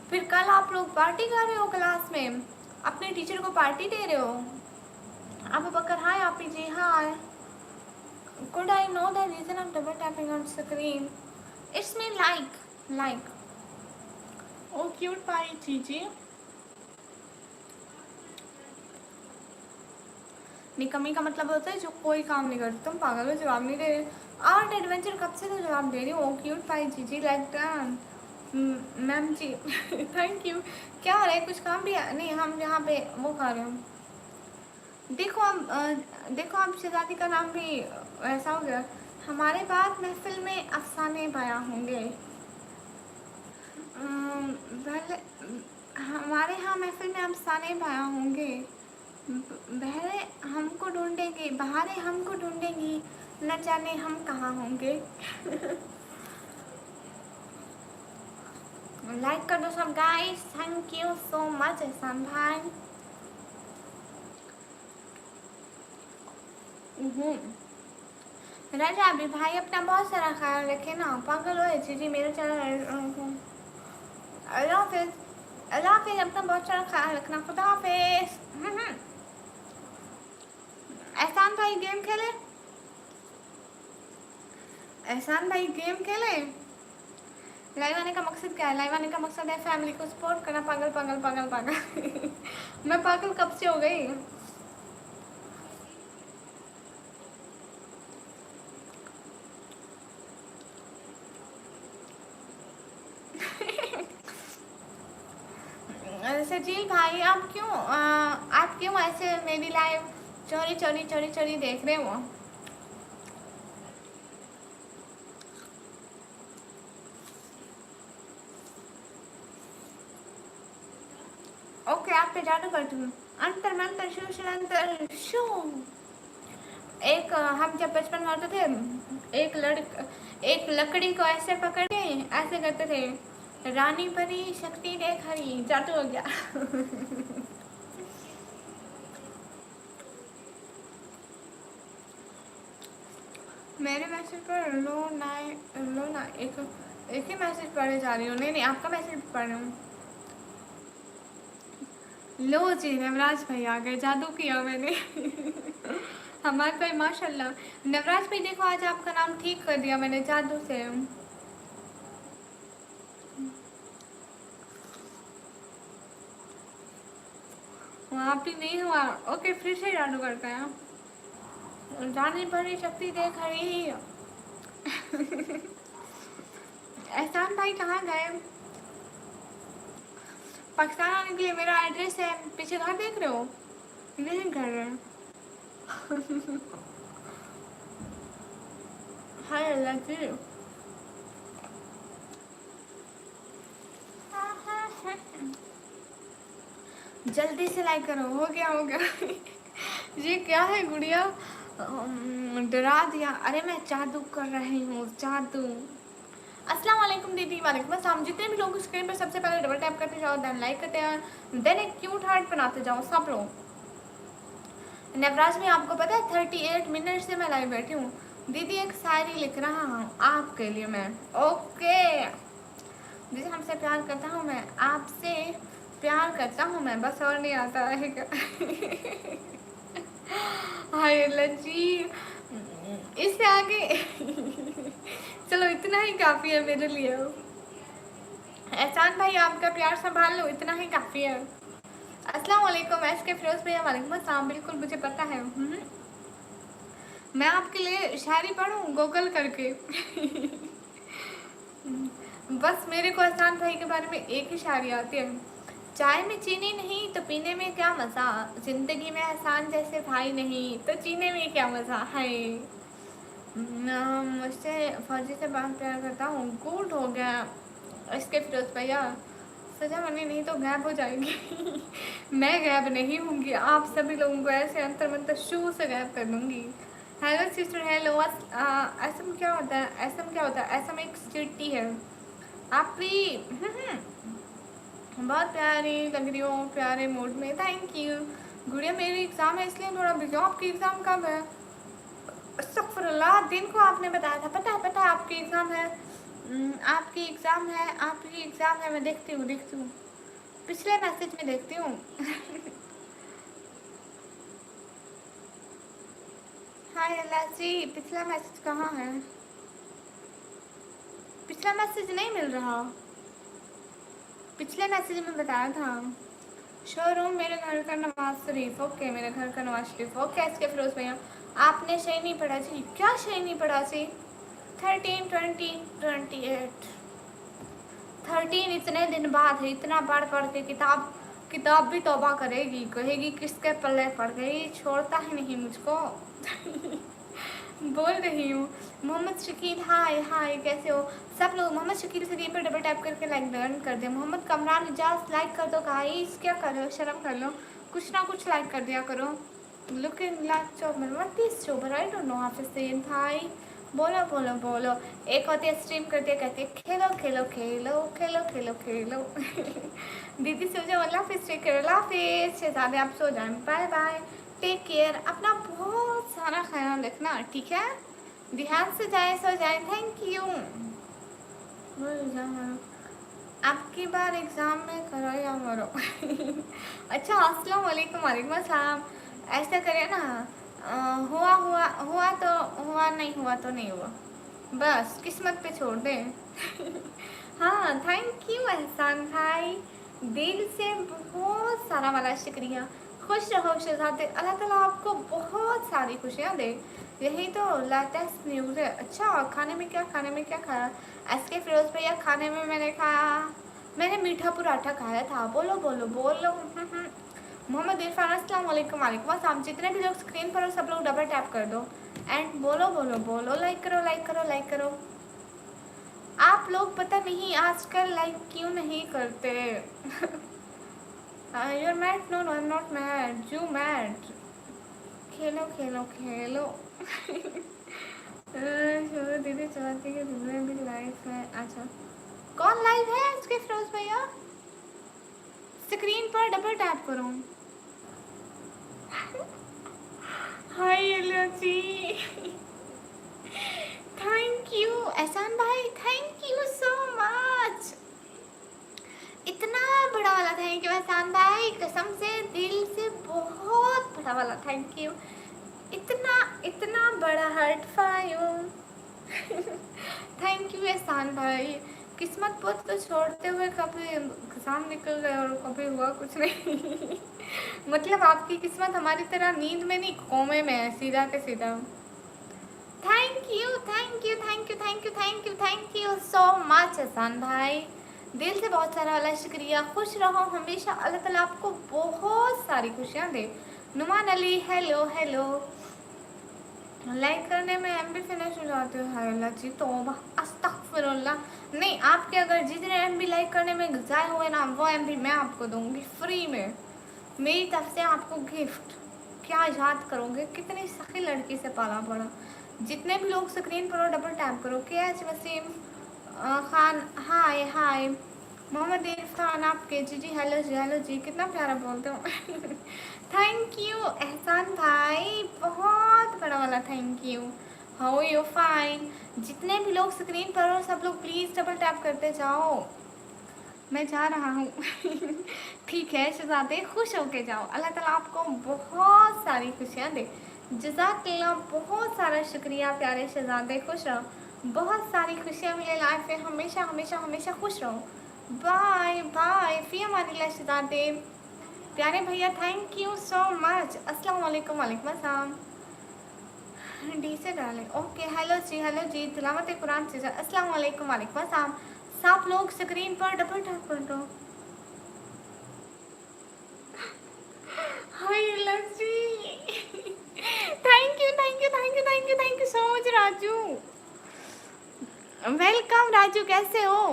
फिर कल आप लोग पार्टी कर रहे हो क्लास में? अपने टीचर को पार्टी दे रहे हो? अबू बकर, हाय आपी जी, हाय। Could I know the reason of double tapping on screen? It's me like. Oh cute pie Gigi. निकम्मी का मतलब होता है जो कोई काम नहीं करती। तुम पागल हो, जवाब नहीं दे रहे। आर्ट एडवेंचर कब से तो जवाब दे रही हो। ओ क्यूट पाई जीजी like that. Ma'am ji. Thank you. क्या हो रहा है? कुछ काम भी नहीं, हम यहाँ पे वो खा रहे हैं। देखो आप शहजादी का नाम भी ऐसा हो गया। हमारे बाद महफिल में अफसाने बयां होंगे। पहले हमारे यहाँ महफिल में अफसाने बयां होंगे। बहरे हमको ढूंढेंगी, बहारें हमको ढूंढेंगी, न जाने हम कहाँ होंगे। लाइक कर दो सब guys, thank you so much एहसान भाई। राजा अभी भाई अपना बहुत सारा ख्याल रखे ना, पागल हो जी मेरे चैनल। अल्लाह हाफिज, अल्लाह हाफिज, अपना बहुत सारा ख्याल रखना, खुदा हाफिज। एहसान भाई गेम खेले, एहसान भाई गेम खेले। लाइव आने का मकसद क्या है? लाइव आने का मकसद है फैमिली को सपोर्ट करना। पागल पागल पागल पागल मैं पागल कब से हो गई? सजील भाई आप क्यों ऐसे मेरी लाइव चोरी चोरी चोरी चोरी देख रहे हो? ओके आप पे जादू करती हूँ। अंतर मंतर शू शरंतर शू। एक हम जब बचपन में होते थे, एक लकड़ी को ऐसे पकड़ के ऐसे करते थे, रानी परी शक्ति देख हरी, जादू हो गया। मेरे मैसेज पर लो ना एक ही मैसेज पढ़े जा रही हूँ। नहीं नहीं आपका मैसेज पढ़ रही हूँ। लो जी नवराज भाई आ गए, जादू किया मैंने। हमारे भाई माशाल्लाह। नवराज भाई देखो आज आपका नाम ठीक कर दिया मैंने जादू से। वहाँ भी नहीं हुआ। ओके फिर से जादू करते हैं। रानी भरी शक्ति देख रही। एहसान भाई कहाँ गए? पाकिस्तान आने के लिए मेरा एड्रेस है, पीछे घर देख रहे हो? नहीं घर है। हाय अल्लाह जी। जल्दी से लाइक करो। हो गया हो गया। ये क्या है गुड़िया? डरा दिया। अरे मैं जादू कर रही हूँ, जादू। अस्सलाम वालेकुम दीदी। वालेकुम अस्सलाम। जितने भी लोग स्क्रीन पर सबसे पहले डबल टैप करते जाओ, देन लाइक करते हैं, देन एक क्यूट हार्ट बनाते जाओ सब लोग। नवराज में आपको पता है 38 मिनट से मैं लाइव बैठी हूँ। दीदी एक शायरी लिख रहा हूँ आपके लिए मैं। ओके दीदी, हमसे प्यार करता हूँ मैं, आपसे प्यार करता हूँ मैं, बस और नहीं आता है क्या? हाय अल्लाह जी, इससे आगे चलो इतना ही काफ़ी है मेरे लिए। एहसान भाई आपका प्यार संभाल लो, इतना ही काफ़ी है। अस्सलाम वालेकुम एस के फिरोज भैया। वालेकुम अस्सलाम। बिल्कुल मुझे पता है। मैं आपके लिए शायरी पढ़ूँ गूगल करके? बस मेरे को एहसान भाई के बारे में एक ही शायरी आती है। चाय में चीनी नहीं तो पीने में क्या मज़ा, जिंदगी में एहसान जैसे भाई नहीं तो जीने में क्या मज़ा है। मुझसे फौजी से बहुत प्यार करता हूँ। गुड हो गया इसके फिरोज भैया। सजा बनी नहीं तो गैप हो जाएगी। मैं गैप नहीं होंगी, आप सभी लोगों को ऐसे अंतर मंतर शू से गैप कर दूँगी। Hello sister hello. ऐसम क्या होता है? ऐसम क्या होता है? ऐसम एक चिट्टी है। आप भी बहुत प्यारी लग रही हो, प्यारे मूड में। थैंक यू गुड़िया। मेरी एग्ज़ाम है इसलिए थोड़ा बिजी हूँ। आपकी एग्ज़ाम कब है? अस्तगफुरुल्लाह, दिन को आपने बताया था। पता है आपकी एग्ज़ाम है। आपकी एग्ज़ाम है, आपकी एग्ज़ाम है। मैं देखती हूँ पिछले मैसेज में देखती हूँ। हाय अल्लाह जी, पिछला मैसेज कहाँ है? पिछला मैसेज नहीं मिल रहा। पिछले मैसेज में बताया था। शोरूम मेरे घर का नवाज शरीफ। ओके मेरे घर का नवाज शरीफ। ओके इसके फिरोज भैया आपने सही नहीं पढ़ा जी। क्या सही नहीं पढ़ा जी? 13 20 28 13 इतने दिन बाद है। इतना पढ़ के किताब भी तौबा करेगी, कहेगी किसके पल्ले पड़ गई, छोड़ता ही नहीं मुझको। बोल रही हूँ। मोहम्मद शकील हाय हाय, कैसे हो सब लोग? मोहम्मद शकील से पर डबल टैप करके लाइक डन कर दे। मोहम्मद कमरान इजाज लाइक कर दो गाइस। क्या कर रहे हो? शर्म कर लो, कुछ ना कुछ लाइक कर दिया करो। लुकिंग लाइक चोबर व्हाट इज चोबर? I don't know Hafiz Saeed भाई। बोलो बोलो बोलो। एक होती है स्ट्रीम करती है, कहती है खेलो खेलो खेलो खेलो खेलो खेलो। दीदी सो जाओ, अल्लाह हाफिज़, टेक केयर, अल्लाह हाफिज़। शहजादे आप सो जाएं, बाय बाय, टेक केयर, अपना बहुत सारा ख्याल रखना, ठीक है? ध्यान से जाए, सो जाए, थैंक यू। आपकी बार एग्ज़ाम में करो या मरो। अच्छा, अस्सलाम वालेकुम, वालेकुम अस्सलाम। ऐसा करें ना, हुआ हुआ हुआ तो हुआ, नहीं हुआ तो नहीं हुआ, बस किस्मत पे छोड़ दें। हाँ, थैंक यू एहसान भाई, दिल से बहुत सारा वाला शुक्रिया। खुश रहो शहजादे, अल्लाह ताला आपको बहुत सारी खुशियाँ दे। यही तो लेटेस्ट न्यूज़ है। अच्छा, खाने में क्या, खाने में क्या खाया? एस के फिरोज भैया, खाने में मैंने खाया, मैंने मीठा पराठा खाया था। बोलो बोलो बोलो। मोहम्मद इरफान, अस्सलाम वालेकुम, वालेकुम अस्सलाम। जितने भी लोग स्क्रीन पर हो सब लोग डबल टैप कर दो एंड बोलो बोलो बोलो, लाइक करो लाइक करो लाइक करो। आप लोग पता नहीं आजकल लाइक क्यों नहीं करते। You are mad? No no, I am not mad, you mad. खेलो खेलो खेलो। दीदी चाहती है दिन भी लाइफ है। अच्छा, कौन लाइव है इसके फिरोज भैया? स्क्रीन पर डबल टैप करो। हाय एलर्जी। थैंक यू एहसान भाई, थैंक यू सो मच। इतना बड़ा वाला थैंक यू एहसान भाई, कसम से दिल से बहुत बड़ा वाला थैंक यू। इतना इतना बड़ा हार्ट फायू। थैंक यू एहसान भाई। किस्मत बहुत तो छोड़ते हुए कभी एग्जाम निकल गए और कभी हुआ कुछ नहीं। मतलब आपकी किस्मत हमारी तरह नींद में नहीं, कोमे में है, सीधा के सीधा। Thank you thank you thank you thank you thank you thank you so much एहसान भाई, दिल से बहुत सारा वाला शुक्रिया। खुश रहो हमेशा, अल्लाह ताला आपको बहुत सारी खुशियाँ दे। Numan Ali, hello hello. Like करने में एमबी फिनिश हो जाते हो, हाय अल्लाह जी, तौबा अस्तगफिरुल्लाह। नहीं, आपके अगर जितने एमबी लाइक करने में ज़ाया हुए ना, वो एमबी मैं आपको दूंगी फ्री में, मेरी तरफ से आपको गिफ्ट। क्या याद करोगे, कितनी सखी लड़की से पाला पड़ा। जितने भी लोग स्क्रीन पर हो डबल टैप करो। के एच वसीम खान, हाय हाय। मोहम्मद इरफान, आपके जी जी, हेलो जी, कितना प्यारा बोलते हो। थैंक यू एहसान भाई, बहुत बड़ा वाला thank you. How you fine. जितने भी लोग स्क्रीन पर हो सब लोग प्लीज़ डबल टैप करते जाओ। मैं जा रहा हूँ। ठीक है शहजादे, खुश होके जाओ, अल्लाह ताला आपको बहुत सारी खुशियाँ दे। जज़ाकल्लाह, बहुत सारा शुक्रिया प्यारे शहजादे, खुश रहो, बहुत सारी खुशियाँ मिले लाइफ में, हमेशा हमेशा हमेशा खुश रहो। बाय बाय, फी अमानिल्लाह शहजादे। प्यारे भैया थैंक यू सो मच, अस्सलाम वालेकुम, वालेकुम अस्सलाम। डी से डालें, ओके, हेलो जी, तिलावत कुरान से, अस्सलाम वालेकुम, वालेकुम अस्सलाम। सब लोग स्क्रीन पर डबल टैप कर दो। Hi Lassi. Thank you thank you thank you thank you thank you so much Raju. Welcome Raju, कैसे हो?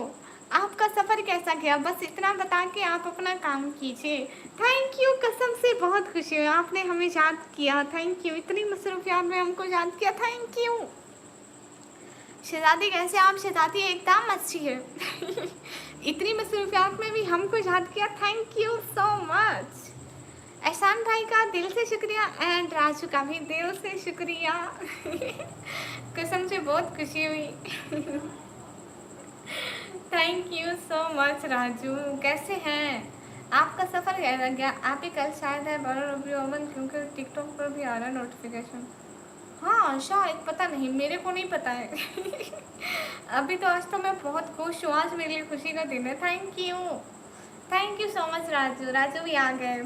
आपका सफ़र कैसा गया? बस इतना बता के आप अपना काम कीजिए। थैंक यू, कसम से बहुत खुशी हुई, आपने हमें याद किया, थैंक यू। इतनी मसरूफियात में हमको याद किया, थैंक यू। शहजादी कैसे आप? शहजादी एकदम अच्छी है। इतनी मसरूफियात में भी हमको याद किया, थैंक यू सो मच। एहसान भाई का दिल से शुक्रिया एंड राजू का भी दिल से शुक्रिया। कसम से बहुत खुशी हुई। Thank you so much Raju. कैसे हैं? आपका सफ़र कैसा गया? आप ही कल शायद है 12 रबी, क्योंकि टिकटॉक पर भी आ रहा है नोटिफिकेशन। हाँ शायद, पता नहीं, मेरे को नहीं पता है। अभी तो आज तो मैं बहुत खुश हूँ, आज मेरे लिए खुशी का दिन है। Thank you so much Raju. Raju भी आ गए।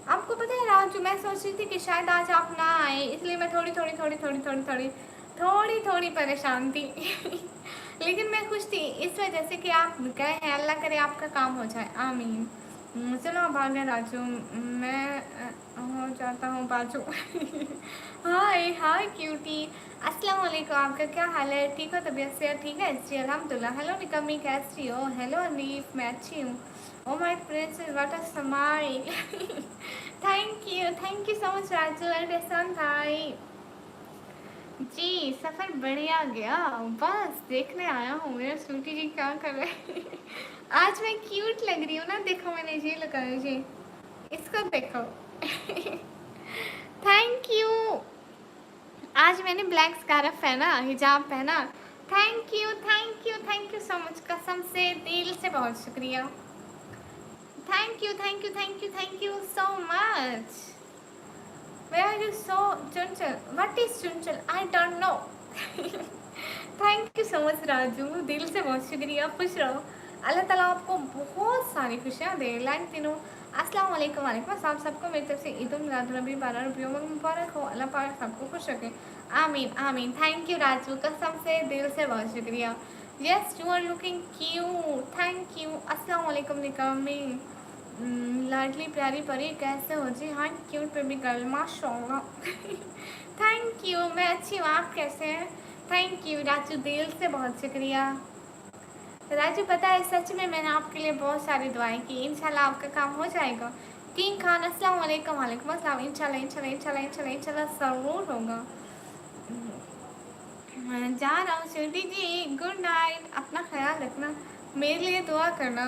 आपको पता है राजू, मैं सोच रही थी कि शायद आज आप ना आए, इसलिए मैं थोड़ी थोड़ी थोड़ी थोड़ी थोड़ी थोड़ी थोड़ी थोड़ी परेशान थी। लेकिन मैं खुश थी इस वजह से कि आप गए हैं, अल्लाह करे आपका काम हो जाए, आमीन। चलो अब आ गए राजू, मैं हो जाता हूँ बाजू। हाय हाय क्यूटी, अस्सलाम वालेकुम, आपका क्या हाल है? ठीक हो? तबीयत से ठीक है जी? अल्हम्दुलिल्लाह। हेलो निकम्मी, कैसी हो? हेलो अनीफ, मैं अच्छी हूँ। Oh my princess, what a smile. Thank you so much Raju and एहसान भाई। जी, सफ़र बढ़िया गया। बस देखने आया हूँ मेरा स्वीटी जी क्या कर रहे हैं। आज मैं क्यूट लग रही हूँ ना, देखो मैंने ये लगाया जी, इसको देखो। Thank you. आज मैंने ब्लैक स्कार्फ पहना, हिजाब पहना। Thank you, thank you, thank you so much, कसम से दिल से बहुत शुक्रिया। Thank you, thank you, thank you, thank you so much. Where are you so Chanchal? What is Chanchal? I don't know. Thank you so much Raju, दिल से बहुत शुक्रिया। खुश रहो, अल्लाह ताला आपको बहुत सारी खुशियाँ दे। लाइन तीनों अस्सलाम वालेकुम। वालेकुम अस्सलाम। सबको मेरी तरफ से ईद उल मिलाद नबी 12 रुपयों में मुबारक हो। अल्लाह पाक सबको खुश रखे, आमीन आमीन। थैंक यू राजू, कसम से दिल से बहुत शुक्रिया। Yes you are looking cute, thank you. अस्सलाम वालेकुम निकामी। लाडली प्यारी परी कैसे हो जी? हाँ क्यूट बेबी गर्ल माशाल्लाह। थैंक यू, मैं अच्छी हूँ, आप कैसे हैं? थैंक यू राजू, दिल से बहुत शुक्रिया। राजू पता है सच में मैंने आपके लिए बहुत सारी दुआएं की, इंशाल्लाह आपका काम हो जाएगा। किंग खान अस्सलाम वालेकुम। वालेकुम अस्सलाम। इंशाल्लाह इंशाल्लाह इंशाल्लाह इंशाल्लाह इंशाल्लाह ज़रूर होगा। जा रहा हूँ शिल्पी जी, गुड नाइट, अपना ख्याल रखना, मेरे लिए दुआ करना।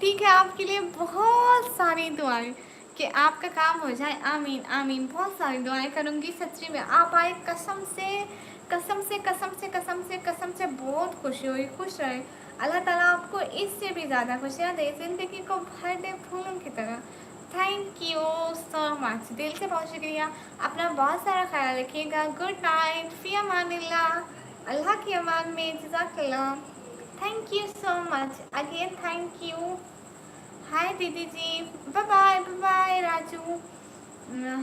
ठीक है, आपके लिए बहुत सारी दुआएं कि आपका काम हो जाए, आमीन आमीन। बहुत सारी दुआएं करूँगी, सच्ची में आप आए, कसम से कसम से कसम से कसम से कसम से बहुत खुशी हुई। खुश रहे, अल्लाह ताला आपको इससे भी ज़्यादा खुशियाँ दे, ज़िंदगी को भर दे फूलों की तरह। थैंक यू सो मच, दिल से बहुत शुक्रिया। अपना बहुत सारा ख्याल रखिएगा। गुड नाइट, फी अमानिल्लाह, अल्लाह की अमान में, जज़ाकल्लाह। Thank you so much again, thank you. Hi दीदी जी, bye bye bye bye Raju.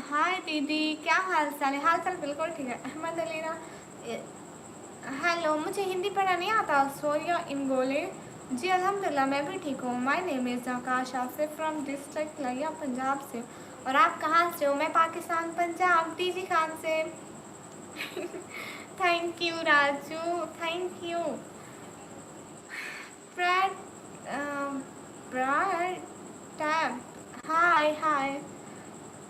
Hi दीदी, क्या हाल चाल है? हाल चाल बिल्कुल ठीक है। अहमद अलीना, हेलो, मुझे हिंदी पढ़ा नहीं आता, सोरिया इन बोले। जी अल्हम्दुलिल्लाह मैं भी ठीक हूँ। My name is Akash Asif from district लिया, पंजाब से। और आप कहाँ से हो? मैं पाकिस्तान पंजाब डीजी खान से। Thank you Raju, thank you. ब्रैड ब्रैड टैब, हाय हाय।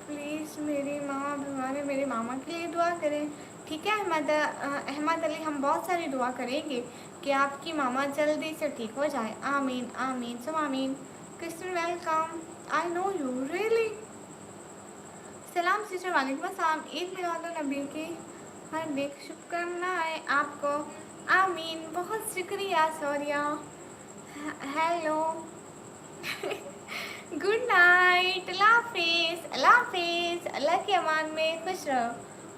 प्लीज़ मेरी माँ बीमार है, मेरे मामा के लिए दुआ करें। ठीक है अहमद अली, हम बहुत सारी दुआ करेंगे कि आपकी मामा जल्दी से ठीक हो जाए, आमीन आमीन सब आमीन। Kristen welcome, I know you really. सलाम सिस्टर, वालेकुम अस्सलाम। ईद मिलादुन्नबी की हार्दिक शुभकामनाएं आपको, आमीन। बहुत शुक्रिया सौरिया। हेलो। गुड नाइट, अल्लाह हाफिज़, अल्लाह हाफिज़, अल्लाह के अमान में खुश रहो,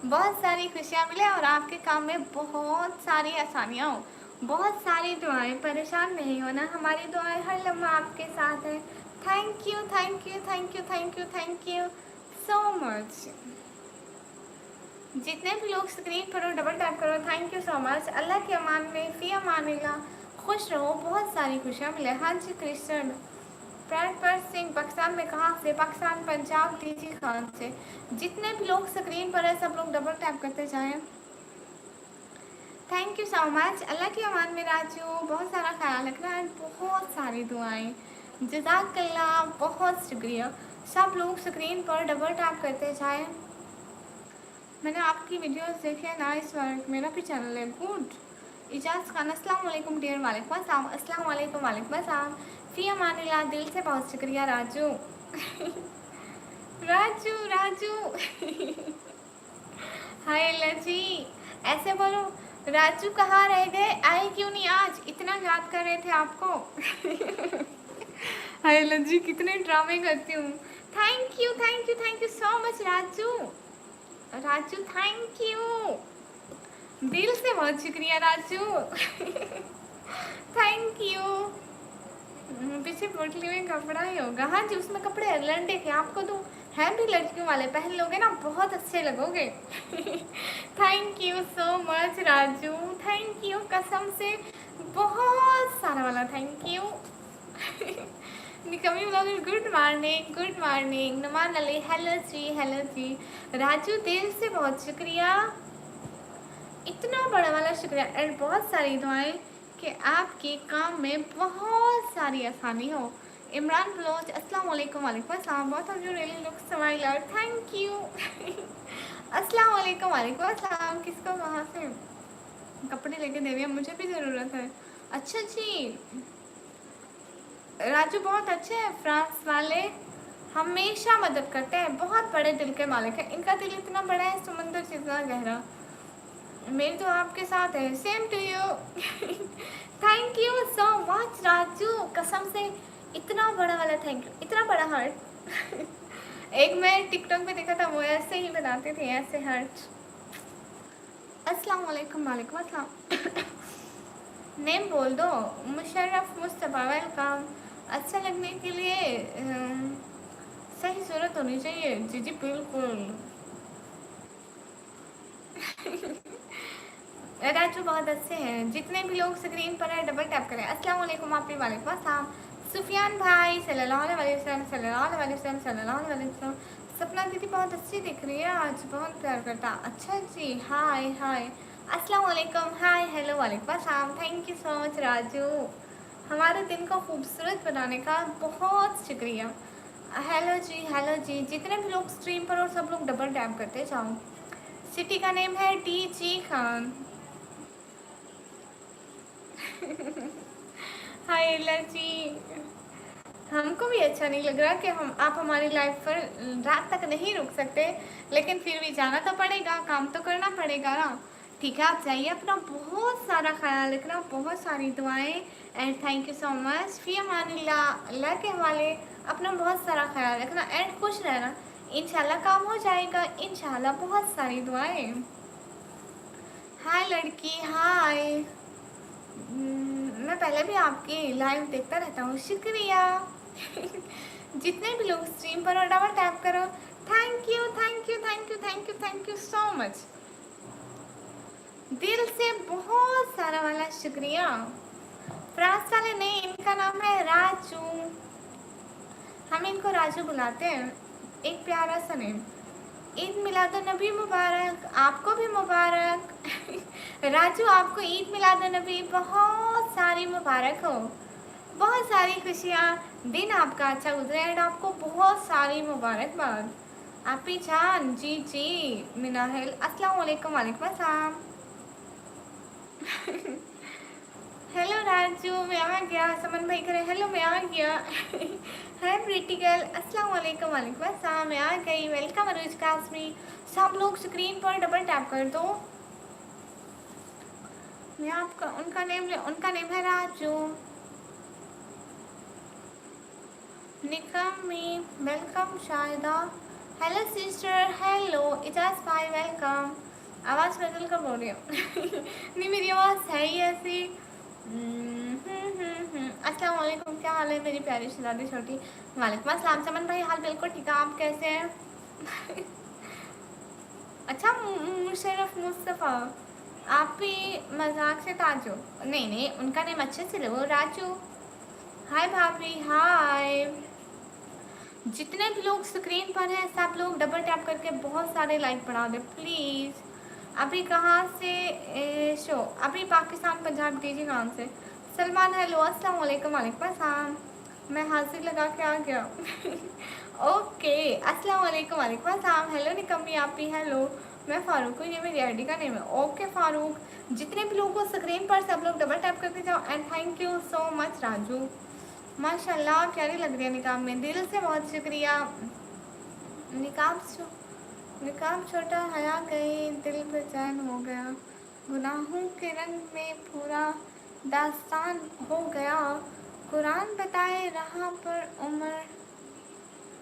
बहुत सारी खुशियाँ मिले और आपके काम में बहुत सारी आसानियाँ हो, बहुत सारी दुआएं। परेशान नहीं होना, हमारी दुआएं हर लम्हा आपके साथ है। Thank you thank you thank you thank you thank you so much. जितने भी लोग स्क्रीन पर हो डबल टैप करो, थैंक यू सो मच। अल्लाह के अमान में, फ़ी अमानिल्लाह, खुश रहो, बहुत सारी खुशियाँ मिले। हाँ जी क्रिश्चियन प्रैटपर सिंह, पाकिस्तान में कहाँ से? पाकिस्तान पंजाब डीजी खान से। जितने भी लोग स्क्रीन पर है सब लोग डबल टैप करते जाएं। Thank you so much. Allah की अमान में राजू, बहुत सारा ख्याल रखना है, बहुत सारी दुआएं, जज़ाकल्लाह, बहुत शुक्रिया। सब लोग स्क्रीन पर डबल टैप करते जाएं। मैंने आपकी वीडियोस देखी है, नाइस वर्क, मेरा भी चैनल है, गुड। इजाज़ खान अस्सलाम वालेकुम डियर, वालेकुम अस्सलाम, अस्सलाम वालेकुम, वालेकुम अस्सलाम। फ़ी अमानिल्लाह, दिल से बहुत शुक्रिया राजू। राजू राजू। हाय अल्लाह जी, ऐसे बोलो। राजू कहाँ रह गए, आए क्यों नहीं आज? इतना याद कर रहे थे आपको। हाय अल्लाह जी, कितने ड्रामे करती हूँ। Thank you thank you thank you so much Raju. Raju thank you, दिल से बहुत शुक्रिया राजू। Thank you. पीछे पोटली में कपड़ा ही होगा, हाँ जी उसमें कपड़े लंडे के आपको दूँ, हैं भी लड़कियों वाले, पहन लोगे ना बहुत अच्छे लगोगे। Thank you so much Raju, thank you, कसम से बहुत सारा वाला thank you. Nikmi blogger, good morning. Numan Ali, hello जी राजू, दिल से बहुत शुक्रिया, इतना बड़ा वाला शुक्रिया और बहुत सारी दुआएं कि आपके काम में बहुत सारी आसानी हो। इमरान बलोच, अस्सलाम वालेकुम, वालेकुम अस्सलाम। बहुत of you really look smile और थैंक यू। अस्सलाम वालेकुम। वालेकुम अस्सलाम। किसको कहाँ से कपड़े लेके दे रही है? मुझे भी ज़रूरत है। अच्छा जी, राजू बहुत अच्छे हैं फ्रांस वाले, हमेशा मदद करते हैं, बहुत बड़े दिल के मालिक हैं। इनका दिल इतना बड़ा है, समंदर जितना गहरा। मेरी तो आपके साथ है। Same to you. Thank you so much Raju, कसम से इतना बड़ा वाला थैंक यू, इतना बड़ा हार्ट। एक मैं टिकटॉक पे देखा था, वो ऐसे ही बनाते थे, ऐसे हार्ट। अस्सलाम वालेकुम। वालेकुम अस्सलाम। नेम बोल दो। मुशर्रफ मुस्तफ़ा, वेलकम। अच्छा लगने के लिए सही सूरत होनी चाहिए। जी जी बिल्कुल। राजू बहुत अच्छे हैं। जितने भी लोग स्क्रीन पर है डबल टैप करें। अस्सलाम वालेकुम। आप भी वालेकुम अस्सलाम। सुफियान भाई सल्लल्लाहु अलैहि वसल्लम, सल्लल्लाहु अलैहि वसल्लम, सल्लल्लाहु अलैहि वसल्लम। सपना दीदी बहुत अच्छी दिख रही है आज, बहुत प्यार करता। अच्छा जी, हाय हाय। अस्सलाम वालेकुम, हाय हेलो वालेकुम अस्सलाम। Thank you so much Raju, हमारे दिन को खूबसूरत बनाने का बहुत शुक्रिया। हेलो जी, हेलो जी। जितने भी लोग स्ट्रीम पर और सब लोग डबल टैप करते जाओ। सिटी का नेम है टी जी खान। हाय एलर्जी। हमको भी अच्छा नहीं लग रहा कि हम आप हमारी लाइफ पर रात तक नहीं रुक सकते, लेकिन फिर भी जाना तो पड़ेगा, काम तो करना पड़ेगा ना। ठीक है, आप जाइए, अपना बहुत सारा ख्याल रखना, बहुत सारी दुआएं। And thank you so much. फी अमानिल्लाह, अल्लाह के हवाले। अपना बहुत सारा ख्याल रखना एंड खुश रहना। इंशाल्लाह काम हो जाएगा, इंशाल्लाह। बहुत सारी दुआएं। हाय लड़की, हाय। मैं पहले भी आपकी लाइव देखता रहता हूँ, शुक्रिया। जितने भी लोग स्ट्रीम पर और डबल टैप करो। Thank you thank you thank you thank you thank you so much, दिल से बहुत सारा वाला शुक्रिया। फ्रांस वाले नहीं, इनका नाम है राजू, हम इनको राजू बुलाते हैं। एक प्यारा सा नेम। ईद मिलादुन्नबी मुबारक। आपको भी मुबारक। राजू, आपको ईद मिलादुन्नबी बहुत सारी मुबारक हो, बहुत सारी खुशियाँ, दिन आपका अच्छा गुजरे एंड आपको बहुत सारी मुबारकबाद। आपी जान, जी जी। मिनाहिल, अस्सलाम वालेकुम। वालेकुम अस्सलाम। हेलो राजू, मैं आ गया। समन भाई करे हेलो, मैं आ गया। है प्रीटी गर्ल, अस्सलाम वालेकुम। वालेकुम अस्सलाम, मैं आ गई। वेलकम अरुज कासमी। सब लोग स्क्रीन पर डबल टैप कर दो। मैं आपका उनका नेम है Raju. Nikmi, welcome Shahida. Hello sister, hello Ijaz भाई, वेलकम। आवाज़ बदल कर बोल रही हूँ। नहीं, मेरी आवाज़ है ही ऐसी। अस्सलाम वालेकुम, क्या हाल है मेरी प्यारी शहजादी छोटी? वालेकुम अस्सलाम। चमन भाई, हाल बिल्कुल ठीक है, आप कैसे हैं? अच्छा, मुशर्रफ मुस्तफ़ा, आप भी मजाक से ताजो? नहीं नहीं, उनका नेम अच्छे से लो, राजू। हाय भाभी, हाय। जितने भी लोग स्क्रीन पर हैं सब लोग डबल टैप करके बहुत सारे लाइक बढ़ा दे प्लीज़। अभी कहाँ से शो? अभी पाकिस्तान, पंजाब, डीजी कहाँ से? सलमान, हेलो, अस्सलाम वालेकुम। वालेकुम अस्सलाम। मैं हाजिर लगा के आ गया। ओके, अस्सलाम वालेकुम। वालेकुम अस्सलाम। हेलो निकम्मी, आप भी हेलो। मैं फ़ारूक हूँ, ये मेरी आईडी का नेम है। ओके फ़ारूक। जितने भी लोगों को स्क्रीन पर सब लोग डबल टैप करके जाओ and thank you so much Raju. माशाल्लाह, प्यारी लग रही है निकाब में, दिल से बहुत शुक्रिया। निकाब निकाब छोटा, हया गई, दिल बेचैन हो गया, गुनाहों के रंग में पूरा दास्तान हो गया। कुरान बताए राह पर उम्र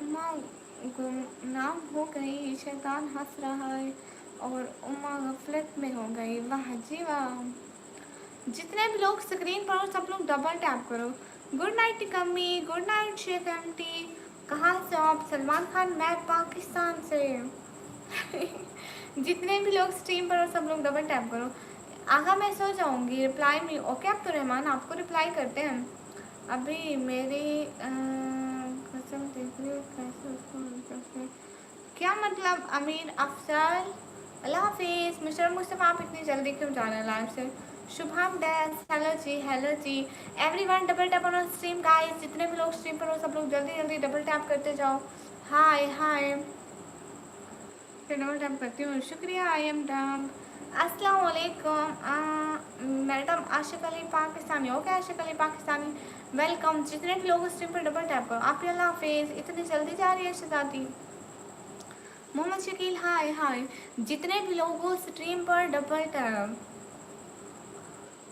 उमा गुमनाम हो गई, शैतान हंस रहा है और उमा गफलत में हो गई। वाह जी वाह। जितने भी लोग स्क्रीन पर हो सब लोग डबल टैप करो। गुड नाइट कम्मी, गुड नाइट शेख एमटी। कहाँ से हो आप? सलमान खान, मैं पाकिस्तान से। जितने भी लोग स्ट्रीम पर हो सब लोग डबल टैप करो। आगा मैं सो जाऊँगी, रिप्लाई में। ओके, अब तो रहमान आपको रिप्लाई करते हैं। अभी मेरी कसम देख रही हूँ कैसे उसको कैसे, क्या मतलब? अमीर अफजल, अल्लाह हाफिज़। मिस्टर मुस्तफ़ा, आप इतनी जल्दी क्यों जा रहे हैं लाइव से? शुभम डैस, हेलो जी, हेलो जी। Everyone double tap on stream guys. जितने भी लोग स्ट्रीम पर हो सब लोग जल्दी जल्दी डबल टैप करते जाओ। हाय हाय। फिर डबल टैप करती हूँ, शुक्रिया। I am done. अस्सलाम वालेकुम मैडम आशिक अली पाकिस्तानी। ओके आशिक अली पाकिस्तानी, वेलकम। जितने भी लोग स्ट्रीम पर डबल टैप करो। आप अल्लाह हाफिज़। इतनी जल्दी जा रही है शहजादी। मोहम्मद शकील हाय हाय। जितने भी लोग हो स्ट्रीम पर डबल टैप।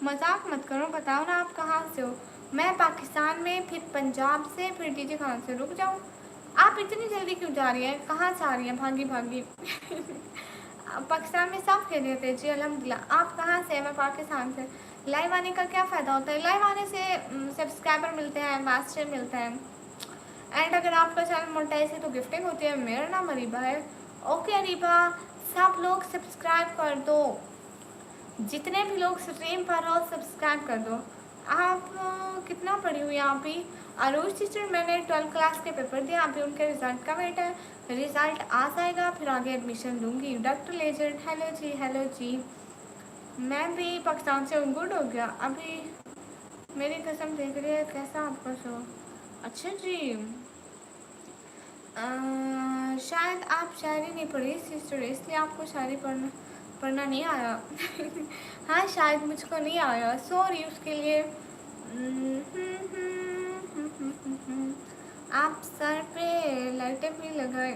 मजाक मत करो, बताओ ना आप कहाँ से हो। मैं पाकिस्तान में, फिर पंजाब से, फिर डीजे खान से। रुक जाओ, आप इतनी जल्दी क्यों जा रही हैं, कहाँ से आ रही हैं भागी भागी। पाकिस्तान में सब खैरियत है जी अल्हम्दुलिल्लाह। आप कहाँ से हैं? मैं पाकिस्तान से। लाइव आने का क्या फ़ायदा होता है? लाइव आने से सब्सक्राइबर मिलते हैं, मास्टर मिलते हैं, एंड अगर आपका चैनल मोनेटाइज है तो गिफ्टिंग होती है। मेरा नाम अरीबा है। ओके अरीबा, सब लोग सब्सक्राइब कर दो। जितने भी लोग स्ट्रीम पर हो सब्सक्राइब कर दो। आप कितना पढ़ी हुई आप ही? आरुष टीचर, मैंने 12th क्लास के पेपर दिए, अभी उनके रिज़ल्ट का वेट है। रिज़ल्ट आ जाएगा फिर आगे एडमिशन लूँगी। डॉक्टर लेजेंड हेलो जी, हेलो जी। मैं भी पाकिस्तान से हूँ। गुड हो गया। अभी मेरी कसम देख रही है, कैसा आपका शो? अच्छा जी। शायद आप शायरी नहीं पढ़ी सिस्टर, इसलिए आपको शायरी पढ़ना नहीं आया। हाँ शायद मुझको नहीं आया, सॉरी उसके लिए। आप सर पे लाइटें भी लगाए।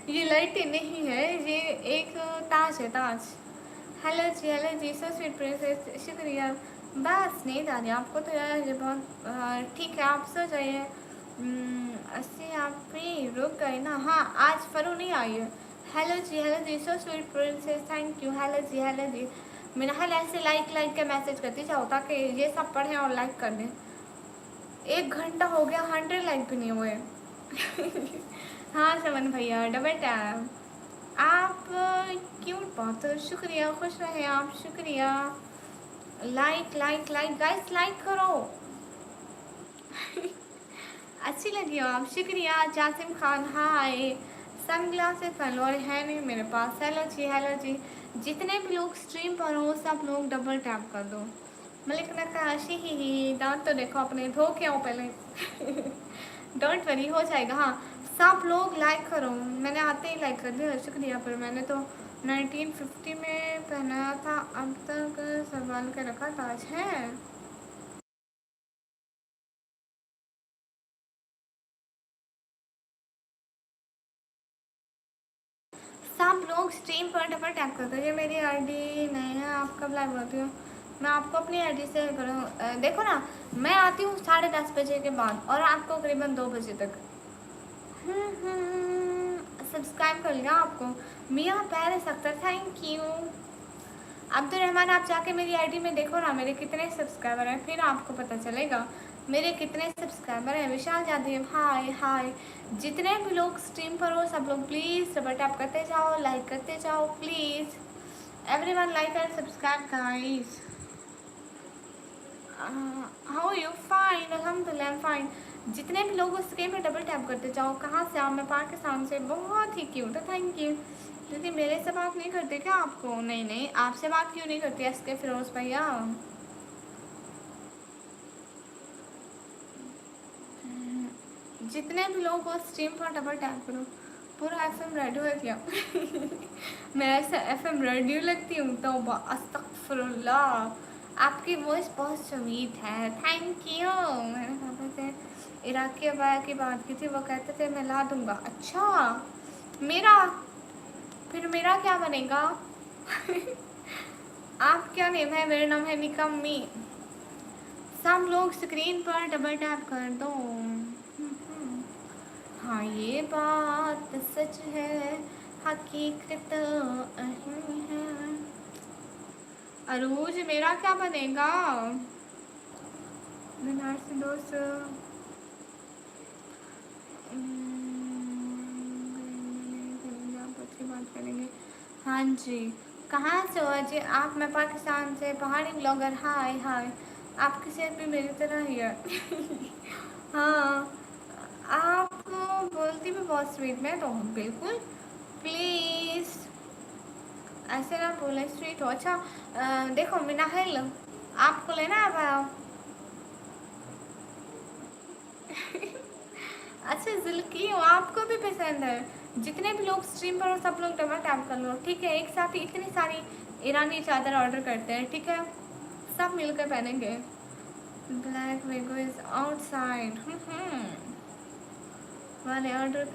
ये लाइटें नहीं है, ये एक ताज है, ताज। हेलो जी सो स्वीट प्रिंसेस, शुक्रिया। बस नींद आ रही है आपको तो यार, ये बहुत ठीक है, आप सो जाइए। अस्सी आप भी रुक गए ना। हाँ आज फरू नहीं आई है। हेलो जी so sweet princess, thank you. Hello जी मेरा हाल ऐसे लाइक के मैसेज करती जाओ ताकि ये सब पढ़ें और लाइक कर दें। 1 घंटा हो गया, 100 लाइक भी नहीं हुए। हाँ समन भैया डबल टैप। आप क्यूट बहुत, शुक्रिया, खुश रहे आप, शुक्रिया। लाइक गाइस लाइक करो। अच्छी लगी हो आप, शुक्रिया। जासिम खान हाय। सन ग्लासेस फैलोर है नहीं मेरे पास। हेलो जी। जितने भी लोग स्ट्रीम पर हो सब लोग डबल टैप कर दो। मलिक नकाशी ही दांत तो देखो अपने, धो के आओ पहले। डोंट वरी हो जाएगा। हाँ सब लोग लाइक करो। मैंने आते ही लाइक कर दिया, शुक्रिया। पर मैंने तो 1950 में पहनाया था, अब तक संभाल के रखा ताज है। सब लोग स्ट्रीम पर डबल टैप करते हैं। ये मेरी आईडी नहीं है, आप कब लाइव होती हो? मैं आपको अपनी आईडी से करूँ, देखो ना मैं आती हूँ 10:30 बजे के बाद और आपको करीबन 2 बजे तक। सब्सक्राइब कर लिया आपको। मियाँ Paris Akhtar, thank you. Abdul Rahman, आप जाके मेरी आईडी में देखो ना मेरे कितने सब्सक्राइबर हैं, फिर आपको पता चलेगा मेरे कितने सब्सक्राइबर हैं। विशाल जादेव हाय हाय। जितने भी लोग स्ट्रीम पर हो सब लोग प्लीज़ डबल टैप करते जाओ, लाइक करते जाओ please. Everyone like and subscribe guys. How you? Fine अल्हम्दुलिल्लाह, आई एम फाइन। जितने भी लोग उस स्क्रीन में डबल टैप करते जाओ। कहाँ से आओ? मैं पाकिस्तान से। बहुत ही क्यूट है, थैंक यू। दीदी मेरे से बात नहीं करते क्या आपको? नहीं आपसे बात क्यों नहीं करती एस के फिरोज भैया? जितने भी लोग हो स्ट्रीम पर डबल टैप करो। पूरा एफएम रेडियो है क्या? मैं ऐसा एफएम रेडियो लगती हूँ तो अस्तगफुरुल्लाह। आपकी वॉइस बहुत स्वीट है, थैंक यू। मैंने कहा थे इराकी अबाया की बात की थी, वो कहते थे मैं ला दूंगा। अच्छा मेरा, फिर मेरा क्या बनेगा? आप क्या नेम है? मेरा नाम है निकम्मी। सब लोग स्क्रीन पर डबल टैप कर दो। हाँ ये बात सच है, हकीकत नहीं है। अरूज मेरा क्या बनेगा? बनारसी दोस्त अच्छी बात करेंगे। हाँ जी, कहाँ से हो जी आप? मैं पाकिस्तान से, पहाड़ी ब्लॉगर हाय हाय। आपकी सेहत भी मेरी तरह ही है। हाँ आप बोलती भी बहुत स्वीट में तो बिल्कुल, प्लीज़ ऐसे ना बोले, स्वीट हो। अच्छा देखो मिनाहिल, आपको लेना है भाव? अच्छा जुल्की हो, आपको भी पसंद है? जितने भी लोग स्ट्रीम पर हो सब लोग डबल टैप कर लो, ठीक है। एक साथ ही इतनी सारी ईरानी चादर ऑर्डर करते हैं, ठीक है, सब मिलकर पहनेंगे। ब्लैक वेगो इज आउटसाइड। वाले ऑर्डर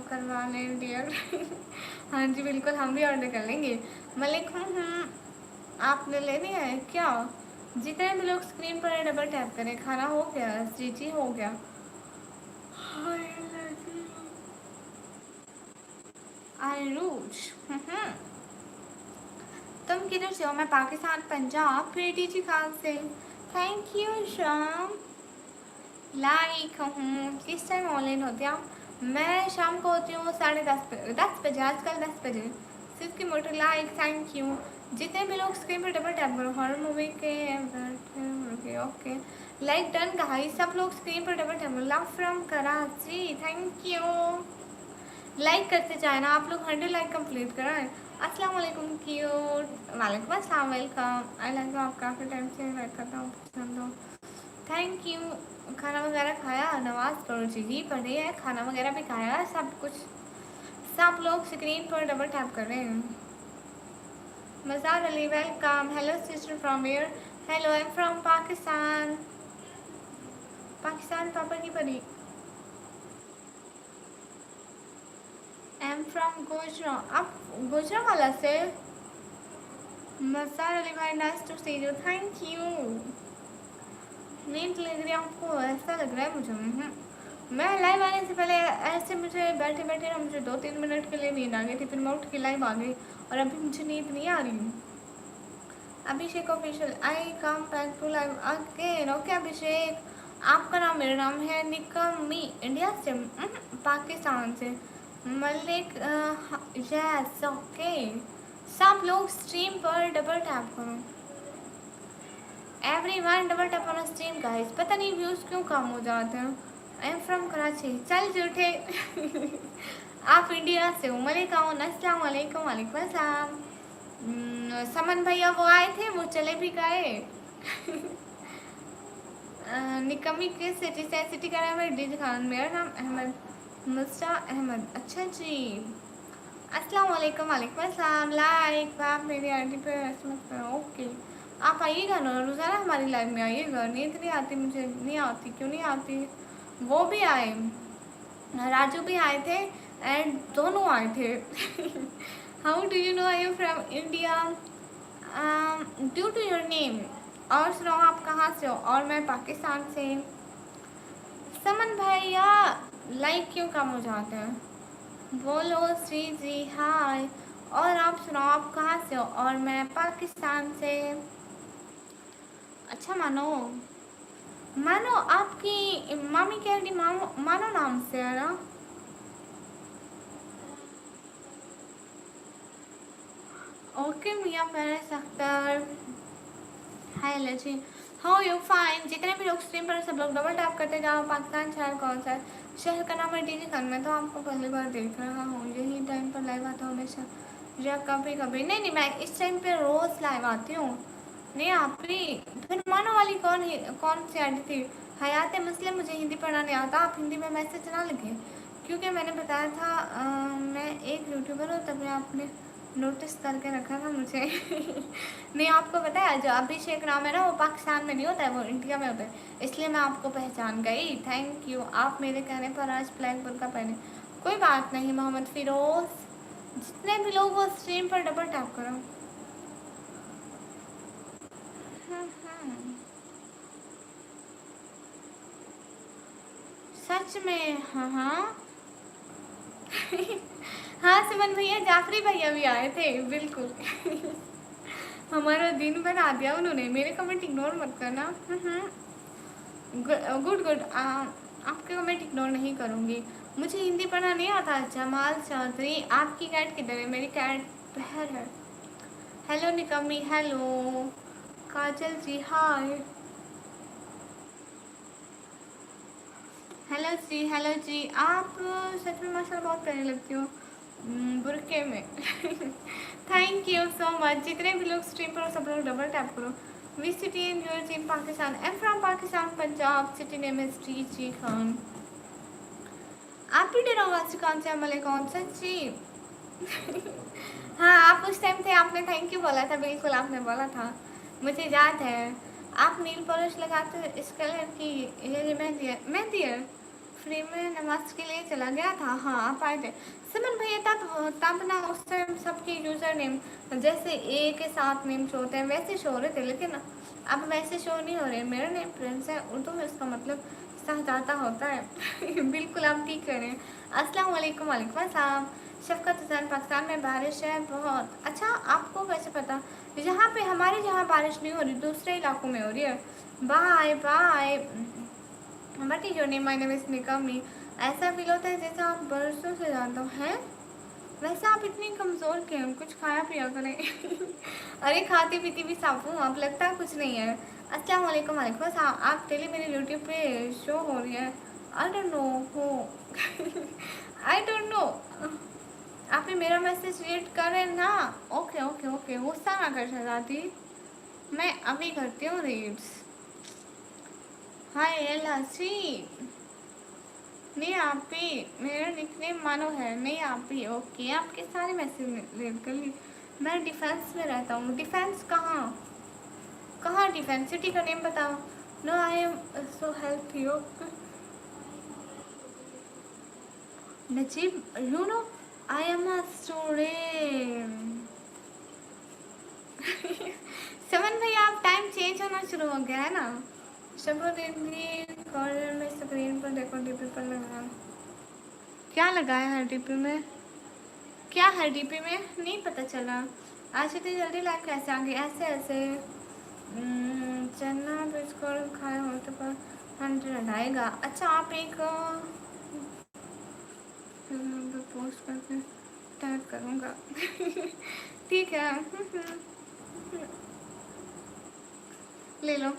करवा लें डियर। हाँ जी बिल्कुल, हम भी ऑर्डर कर लेंगे। मलिक आपने लेनी है क्या? जितने भी लोग स्क्रीन पर डबल टैप करें। खाना हो गया? जी जी हो गया। आरूज तुम किधर से हो? मैं पाकिस्तान, पंजाब, प्रीति जी खान से। थैंक यू शाम। लाइक किस टाइम ऑनलाइन होती हैं आप? मैं शाम को होती हूँ 10:30 10 बजे, आजकल 10 बजे। सिर्फ की मोटर लाइक, थैंक यू। जितने भी लोग स्क्रीन पर डबल टैप करो हॉरर मूवी के ओके लाइक डन गाइस। सब लोग स्क्रीन पर डबल टैप करो। Love from Karachi, thank you. Like करते जाए ना आप लोग, 100 लाइक कंप्लीट कराएं। अस्सलाम वालेकुम क्यूट। वालेकुम अस्सलाम, वेलकम। आई लाइक आप काफ़ी टाइम से लाइक करता हूँ, पसंद हो, थैंक यू। खाना वगैरह खाया? नमाज पढ़ो जी पढ़े है, खाना वगैरह भी खाया, सब कुछ। सब लोग स्क्रीन पर डबल टैप कर रहे हैं। Mazhar Ali welcome. Hello sister from where? Hello I am from Pakistan. Pakistan पापा की परी। आई एम फ्रॉम गुजरा। आप गुजरावाला से? मज़ार अली भाई, nice to see you, thank you. नींद लग रही है आपको? ऐसा लग रहा है मुझे। मैं लाइव आने से पहले ऐसे मुझे बैठे बैठे ना मुझे 2-3 मिनट के लिए नींद आ गई थी, फिर मैं उठ के लाइव आ गई और अभी मुझे नींद नहीं आ रही। Abhishek official, I come back to live again. Okay Abhishek, आपका नाम मेरा नाम है निकमी, इंडिया से, पाकिस्तान से। Malik yes okay. सब लोग स्ट्रीम पर डबल टैप करो। Everyone double tap on stream guys. पता नहीं व्यूज क्यों कम हो जाते हैं। आई एम फ्रॉम कराची। चल झूठे। आप इंडिया से हो। मलिकाउन अस्सलाम वालेकुम। वालेकुम अस्सलाम। समन भैया वो आए थे, वो चले भी गए। निकमी किस सिटी से? सिटी का नाम है डीज खान, मेरा नाम अहमद, मुस्ता अहमद। अच्छा जी, अस्सलाम वालेकुम। वालेकुम अस्सलाम। लाइक आप मेरी आईडी पे एसएमएस करो। ओके आप आइएगा ना रोज़ाना हमारी लाइव में आइएगा। नींद नहीं आती मुझे, नहीं आती, क्यों नहीं आती? वो भी आए, राजू भी आए थे एंड दोनों आए थे। How do you know I am from India? Due to your name. और सुनाओ आप कहाँ से हो? और मैं पाकिस्तान से। समन भैया लाइक क्यों कम हो जाते हैं? बोलो श्री जी हाय। और आप सुनाओ आप कहाँ से हो? और मैं पाकिस्तान से। अच्छा मानो, मानो आपकी मामी की आईडी मानो मानो नाम से है ना? ओके मियाँ पेरेस अख्तर, हाय लजी, हाउ यू फाइन। जितने भी लोग स्ट्रीम पर सब लोग डबल टैप करते जाओ। पाकिस्तान शहर कौन सा है? शहर का नाम है डीजी खान। मैं तो आपको पहली बार देख रहा हूँ, यही टाइम पर लाइव आता हूँ हमेशा, या कभी कभी। नहीं नहीं, मैं इस टाइम पे रोज़ लाइव आती हूँ। नहीं आप भी। फिर मानो वाली कौन सी आईडी थी? हयात मुस्लिम। मुझे हिंदी पढ़ना नहीं आता, आप हिंदी में मैसेज ना लिखें, क्योंकि मैंने बताया था मैं एक यूट्यूबर हूँ, तभी आपने नोटिस करके रखा था मुझे। नहीं आपको पता है जो अभिषेक नाम है ना, वो पाकिस्तान में नहीं होता है, वो इंडिया में होता है, इसलिए मैं आपको पहचान गई। थैंक यू, आप मेरे कहने पर आज ब्लैक बुर्का पहने। कोई बात नहीं मोहम्मद फिरोज। जितने भी लोग वो स्ट्रीम पर डबल टैप करो। सच में? हाँ हाँ। हाँ सुमन भैया, जाफरी भैया भी आए थे बिल्कुल। हमारा दिन बना दिया उन्होंने। मेरे कमेंट इग्नोर मत करना। गुड गुड, आपके कमेंट इग्नोर नहीं करूँगी। मुझे हिंदी पढ़ना नहीं आता। जमाल चौधरी, आपकी कैट किधर है? मेरी कैट बहर है। हेलो निकमी, हेलो काजल जी हाय। हेलो जी, आप सच में माशाल्लाह बहुत प्यारी लगती हो बुरके में। Thank you so much. जितने भी लोग स्ट्रीम पर हो सब लोग डबल टैप करो। We city in your in Pakistan, am from Pakistan Punjab, city name is T G Khan. आप भी डरोगा कौन से अमल कौन सच्ची। हाँ आप उस टाइम थे, आपने थैंक यू बोला था, बिल्कुल आपने बोला था, मुझे याद है। आप नील पॉलिश लगाते हो इस कलर की, ये मेहंदी है। फ्री में नमाज के लिए चला गया था, हाँ आप आए थे। सिमन भैया तब ना उस टाइम सबके यूज़र नेम जैसे ए के साथ नेम शो होते हैं वैसे शो हो रहे थे, लेकिन अब वैसे शो नहीं हो रहे। मेरा नेम प्रिंस है, उर्दू में इसका मतलब शहजादा होता है। बिल्कुल आप ठीक कह रहे हैं। अस्सलाम वालेकुम। वालेकुम अस्सलाम। शफकत हुसैन, पाकिस्तान में बारिश है बहुत। अच्छा आपको कैसे पता? यहाँ पे हमारे जहाँ बारिश नहीं हो रही, दूसरे इलाकों में हो रही है। Bye bye. But your name my name is Nikmi. ऐसा फील होता है जैसे आप बरसों से जानते हो हैं। वैसे आप इतनी कमज़ोर क्यों, कुछ खाया पिया करें। अरे खाती पीती भी साफ हूँ, आप लगता है कुछ नहीं है। अस्सलाम वालेकुम। वालेकुम अस्सलाम। आप डेली मेरे यूट्यूब पे शो हो रही है। आई डोंट नो हो। आई डोंट नो। आपने मेरा मैसेज रीड करें ना। ओके ओके ओके, गुस्सा ना कर शहजादी, मैं अभी करती हूँ रीड्स। हाय एलासी। नहीं आप भी, मेरा निकनेम मानो है, नहीं आप भी। ओके आपके सारे मैसेज रीड कर ली। मैं डिफेंस में रहता हूँ। डिफेंस कहाँ? कहाँ डिफेंस सिटी का नेम बताओ। No I am so help you. Najeeb you know I am a student. Saman भैया आप टाइम चेंज होना शुरू हो गया है ना। कॉर्नर में स्क्रीन पर देखो, डीपी पर लगा। क्या लगाया है डीपी में? क्या है डीपी में? नहीं पता चला। आज इतनी जल्दी लाइव कैसे आ गई? ऐसे ऐसे चना बिस्कुट खाए हो तो पर 100 आएगा। अच्छा आप एक पोस्ट करके टैग करूँगा। ठीक है। ले लो।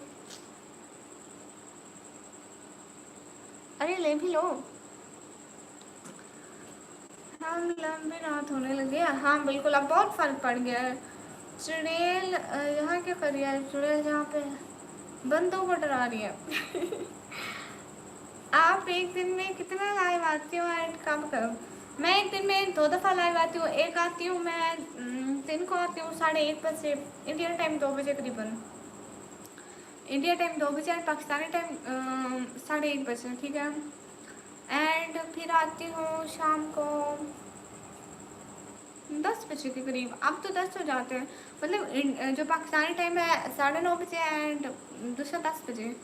अरे ले भी लो। हम लंबी रात होने लगे। हाँ बिल्कुल, अब बहुत फर्क पड़ गया है। चुड़ैल यहाँ क्या कर रही है? चुड़ैल यहाँ पे बंदों को डरा रही है। आप एक दिन में कितना लाइव आती हो एंड कब कब? मैं एक दिन में 2 दफ़ा लाइव आती हूँ। एक आती हूँ मैं दिन को आती हूँ 1:30 बजे इंडिया टाइम, 2 बजे करीबन इंडिया टाइम 2 बजे, एंड पाकिस्तानी टाइम 1:30 बजे, ठीक है। एंड फिर आती हूँ शाम को 10 बजे के करीब। अब तो 10 हो जाते हैं, मतलब जो पाकिस्तानी टाइम है 9:30 बजे एंड दूसरा 10 बजे।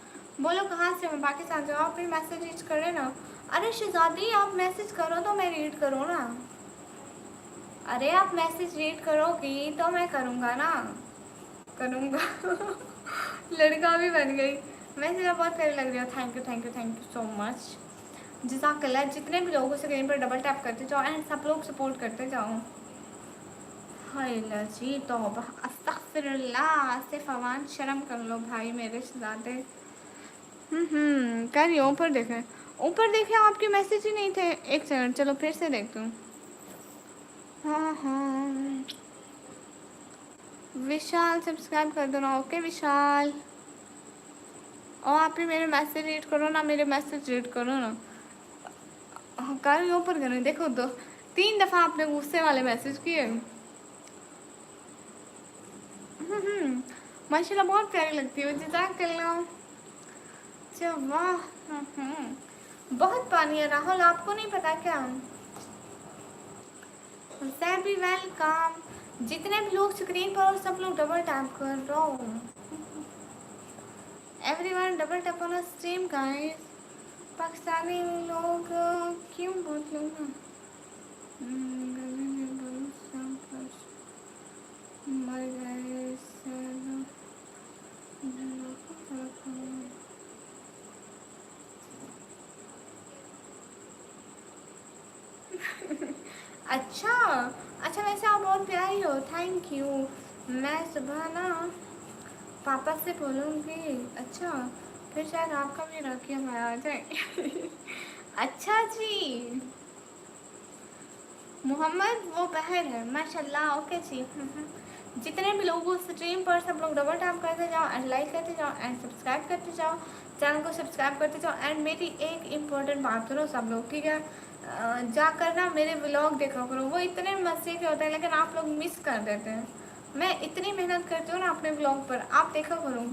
बोलो कहाँ से? मैं पाकिस्तान से। आप भी मैसेज रीच करें ना। अरे शहजादी आप मैसेज करो तो मैं रीड करूँ ना। अरे आप मैसेज रीड करोगी तो मैं करूँगा ना, करूँगा। लड़का भी बन गई। मैसेज आप बहुत प्यारी लग रही हो। Thank you thank you thank you so much. जज़ाकल्लाह। जितने भी लोगों से स्क्रीन पर डबल टैप करते जाओ एंड सब लोग सपोर्ट करते जाओ। हाय जी तौबा अस्तगफिरुल्लाह, सिर्फ अवान शर्म कर लो भाई मेरे शहजादे। कर रही हूँ। ऊपर देखें, ऊपर देखें, आपके मैसेज ही नहीं थे। एक सेकंड, चलो फिर से देखती हूँ। हाँ हाँ विशाल सब्सक्राइब कर दो ना। ओके विशाल। और आप भी मेरे मैसेज रीड करो ना, मेरे मैसेज रीड करो ना। हाँ कर रही हूँ, ऊपर करें। देखो 3 दफ़ा आपने गुस्से वाले मैसेज किए। माशाल्लाह बहुत प्यारी लगती है। जज़ाकल्लाह। अच्छा वाह। बहुत पानी है राहुल, आपको नहीं पता क्या? भी वेलकम। जितने भी लोग स्क्रीन पर हो सब लोग डबल टैप कर दो। Everyone double tap on stream guys. Pakistani लोग क्यों बहुत लोग हैं? गले में बहुत मर गए। अच्छा अच्छा, वैसे आप बहुत प्यारी हो, थैंक यू। मैं सुबह ना पापा से बोलूँगी। अच्छा फिर शायद आपका भी रखिए मैं आ जाए। अच्छा जी। मोहम्मद वो बहर है माशाल्लाह। ओके जी। जितने भी लोग स्ट्रीम पर सब लोग डबल टैप करते जाओ एंड लाइक करते जाओ एंड सब्सक्राइब करते जाओ, चैनल को सब्सक्राइब करते जाओ। एंड मेरी एक इम्पोर्टेंट बात सुनो सब लोग, ठीक है? जाकर ना मेरे व्लॉग देखा करो, वो इतने मज़े के होते हैं, लेकिन आप लोग मिस कर देते हैं। मैं इतनी मेहनत करती हूँ ना अपने व्लॉग पर, आप देखा करो।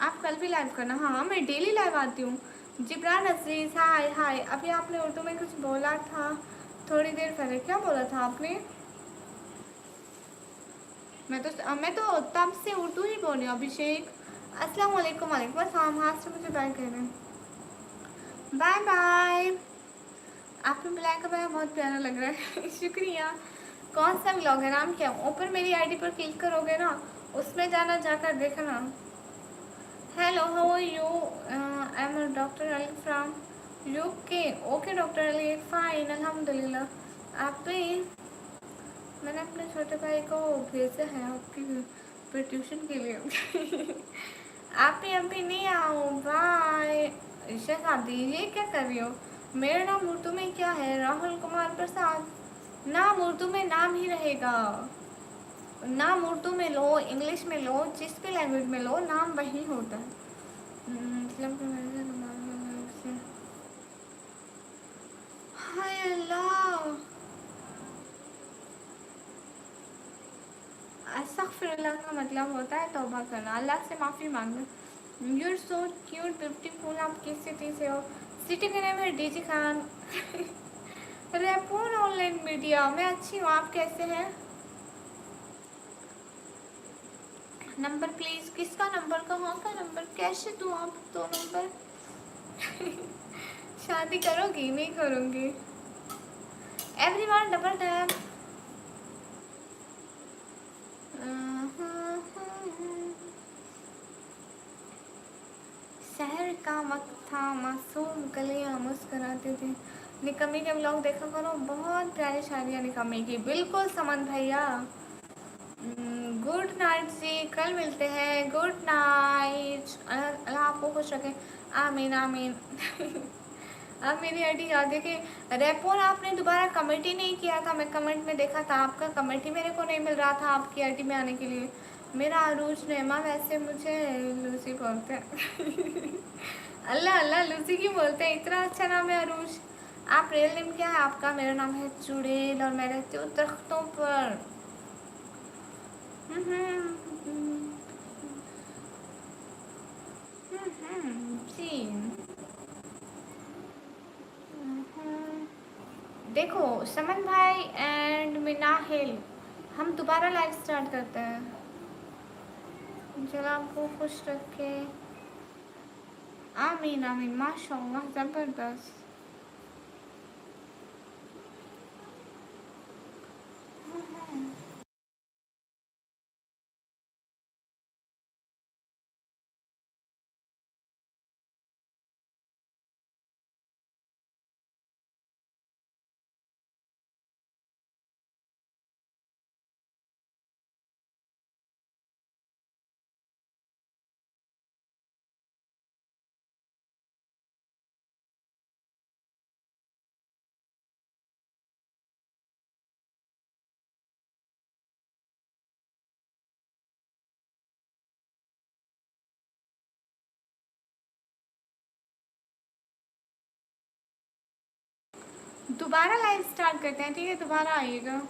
आप कल भी लाइव करना। हाँ, मैं डेली लाइव आती हूँ। जिब्रान अजीज, हाय हाय। अभी आपने उर्दू में कुछ बोला था थोड़ी देर पहले, क्या बोला था आपने? मैं तो तब से उर्दू ही बोल रही हूँ। अभिषेक, अस्सलाम वालेकुम। वालेकुम अस्सलाम। हाथ से मुझे बाय कह रहे हैं। Bye bye. आपने ब्लैक कपड़ा बहुत प्यारा लग रहा है। शुक्रिया। कौन सा व्लॉग है, नाम क्या? ऊपर मेरी आईडी पर क्लिक करोगे ना, उसमें जाना, जाकर देखना। Hello, how are you? I am doctor Ali from UK. Okay doctor Ali, fine अल्हम्दुलिल्लाह। आप भी, मैंने अपने छोटे भाई को भेजा है आपकी पर ट्यूशन के लिए। आप भी अभी नहीं आओ, बाय। शादी, ये क्या कर रही हो? मेरा नाम उर्दू में क्या है? राहुल कुमार प्रसाद। नाम उर्दू में नाम ही रहेगा। नाम उर्दू में लो, इंग्लिश में लो, जिस भी लैंग्वेज में लो, नाम वही होता है। मतलब कि हाय अल्लाह, अस्तगफिरुल्लाह का मतलब होता है तौबा करना, अल्लाह से माफ़ी मांगना। Your so cute beautiful. आप किस सिटी से हो? सिटी का नाम है डीजी खान। रेपून ऑनलाइन मीडिया। मैं अच्छी हूँ, आप कैसे हैं? Number please. किसका नंबर? कहाँ का नंबर? कैसे दूँ आप दो नंबर? शादी करोगी? नहीं करूँगी। Everyone double tap. शहर का वक्त था, मासूम कलियाँ मुस्कुराती थी। निकम्मी के ब्लॉग देखा करो, बहुत प्यारी शादियाँ निकम्मी की। बिल्कुल समन भैया। गुड नाइट जी, कल मिलते हैं। Good night. अल्लाह आपको खुश रखे। आमीन आमीन। अब मेरी आईडी याद देखिए। रेपोन, आपने दोबारा कमेंट ही नहीं किया था। मैं कमेंट में देखा था आपका कमेंट ही मेरे को नहीं मिल रहा था आपकी आईडी में आने के लिए। मेरा अरूज नेमा, वैसे मुझे लूसी बोलते हैं। अल्लाह अल्लाह, लूसी की बोलते हैं? इतना अच्छा नाम है अरूज। आप रियल नेम क्या है आपका? मेरा नाम है चुड़ैल और मैं रहती हूँ दरख्तों पर। जी। देखो, समन भाई एंड मिनाहिल, हम दोबारा लाइव स्टार्ट करते हैं। चलो, आपको खुश रखे। आमीन आमीन। माशाल्लाह, ज़बरदस्त। दोबारा लाइव स्टार्ट करते हैं, ठीक है? दोबारा आइएगा।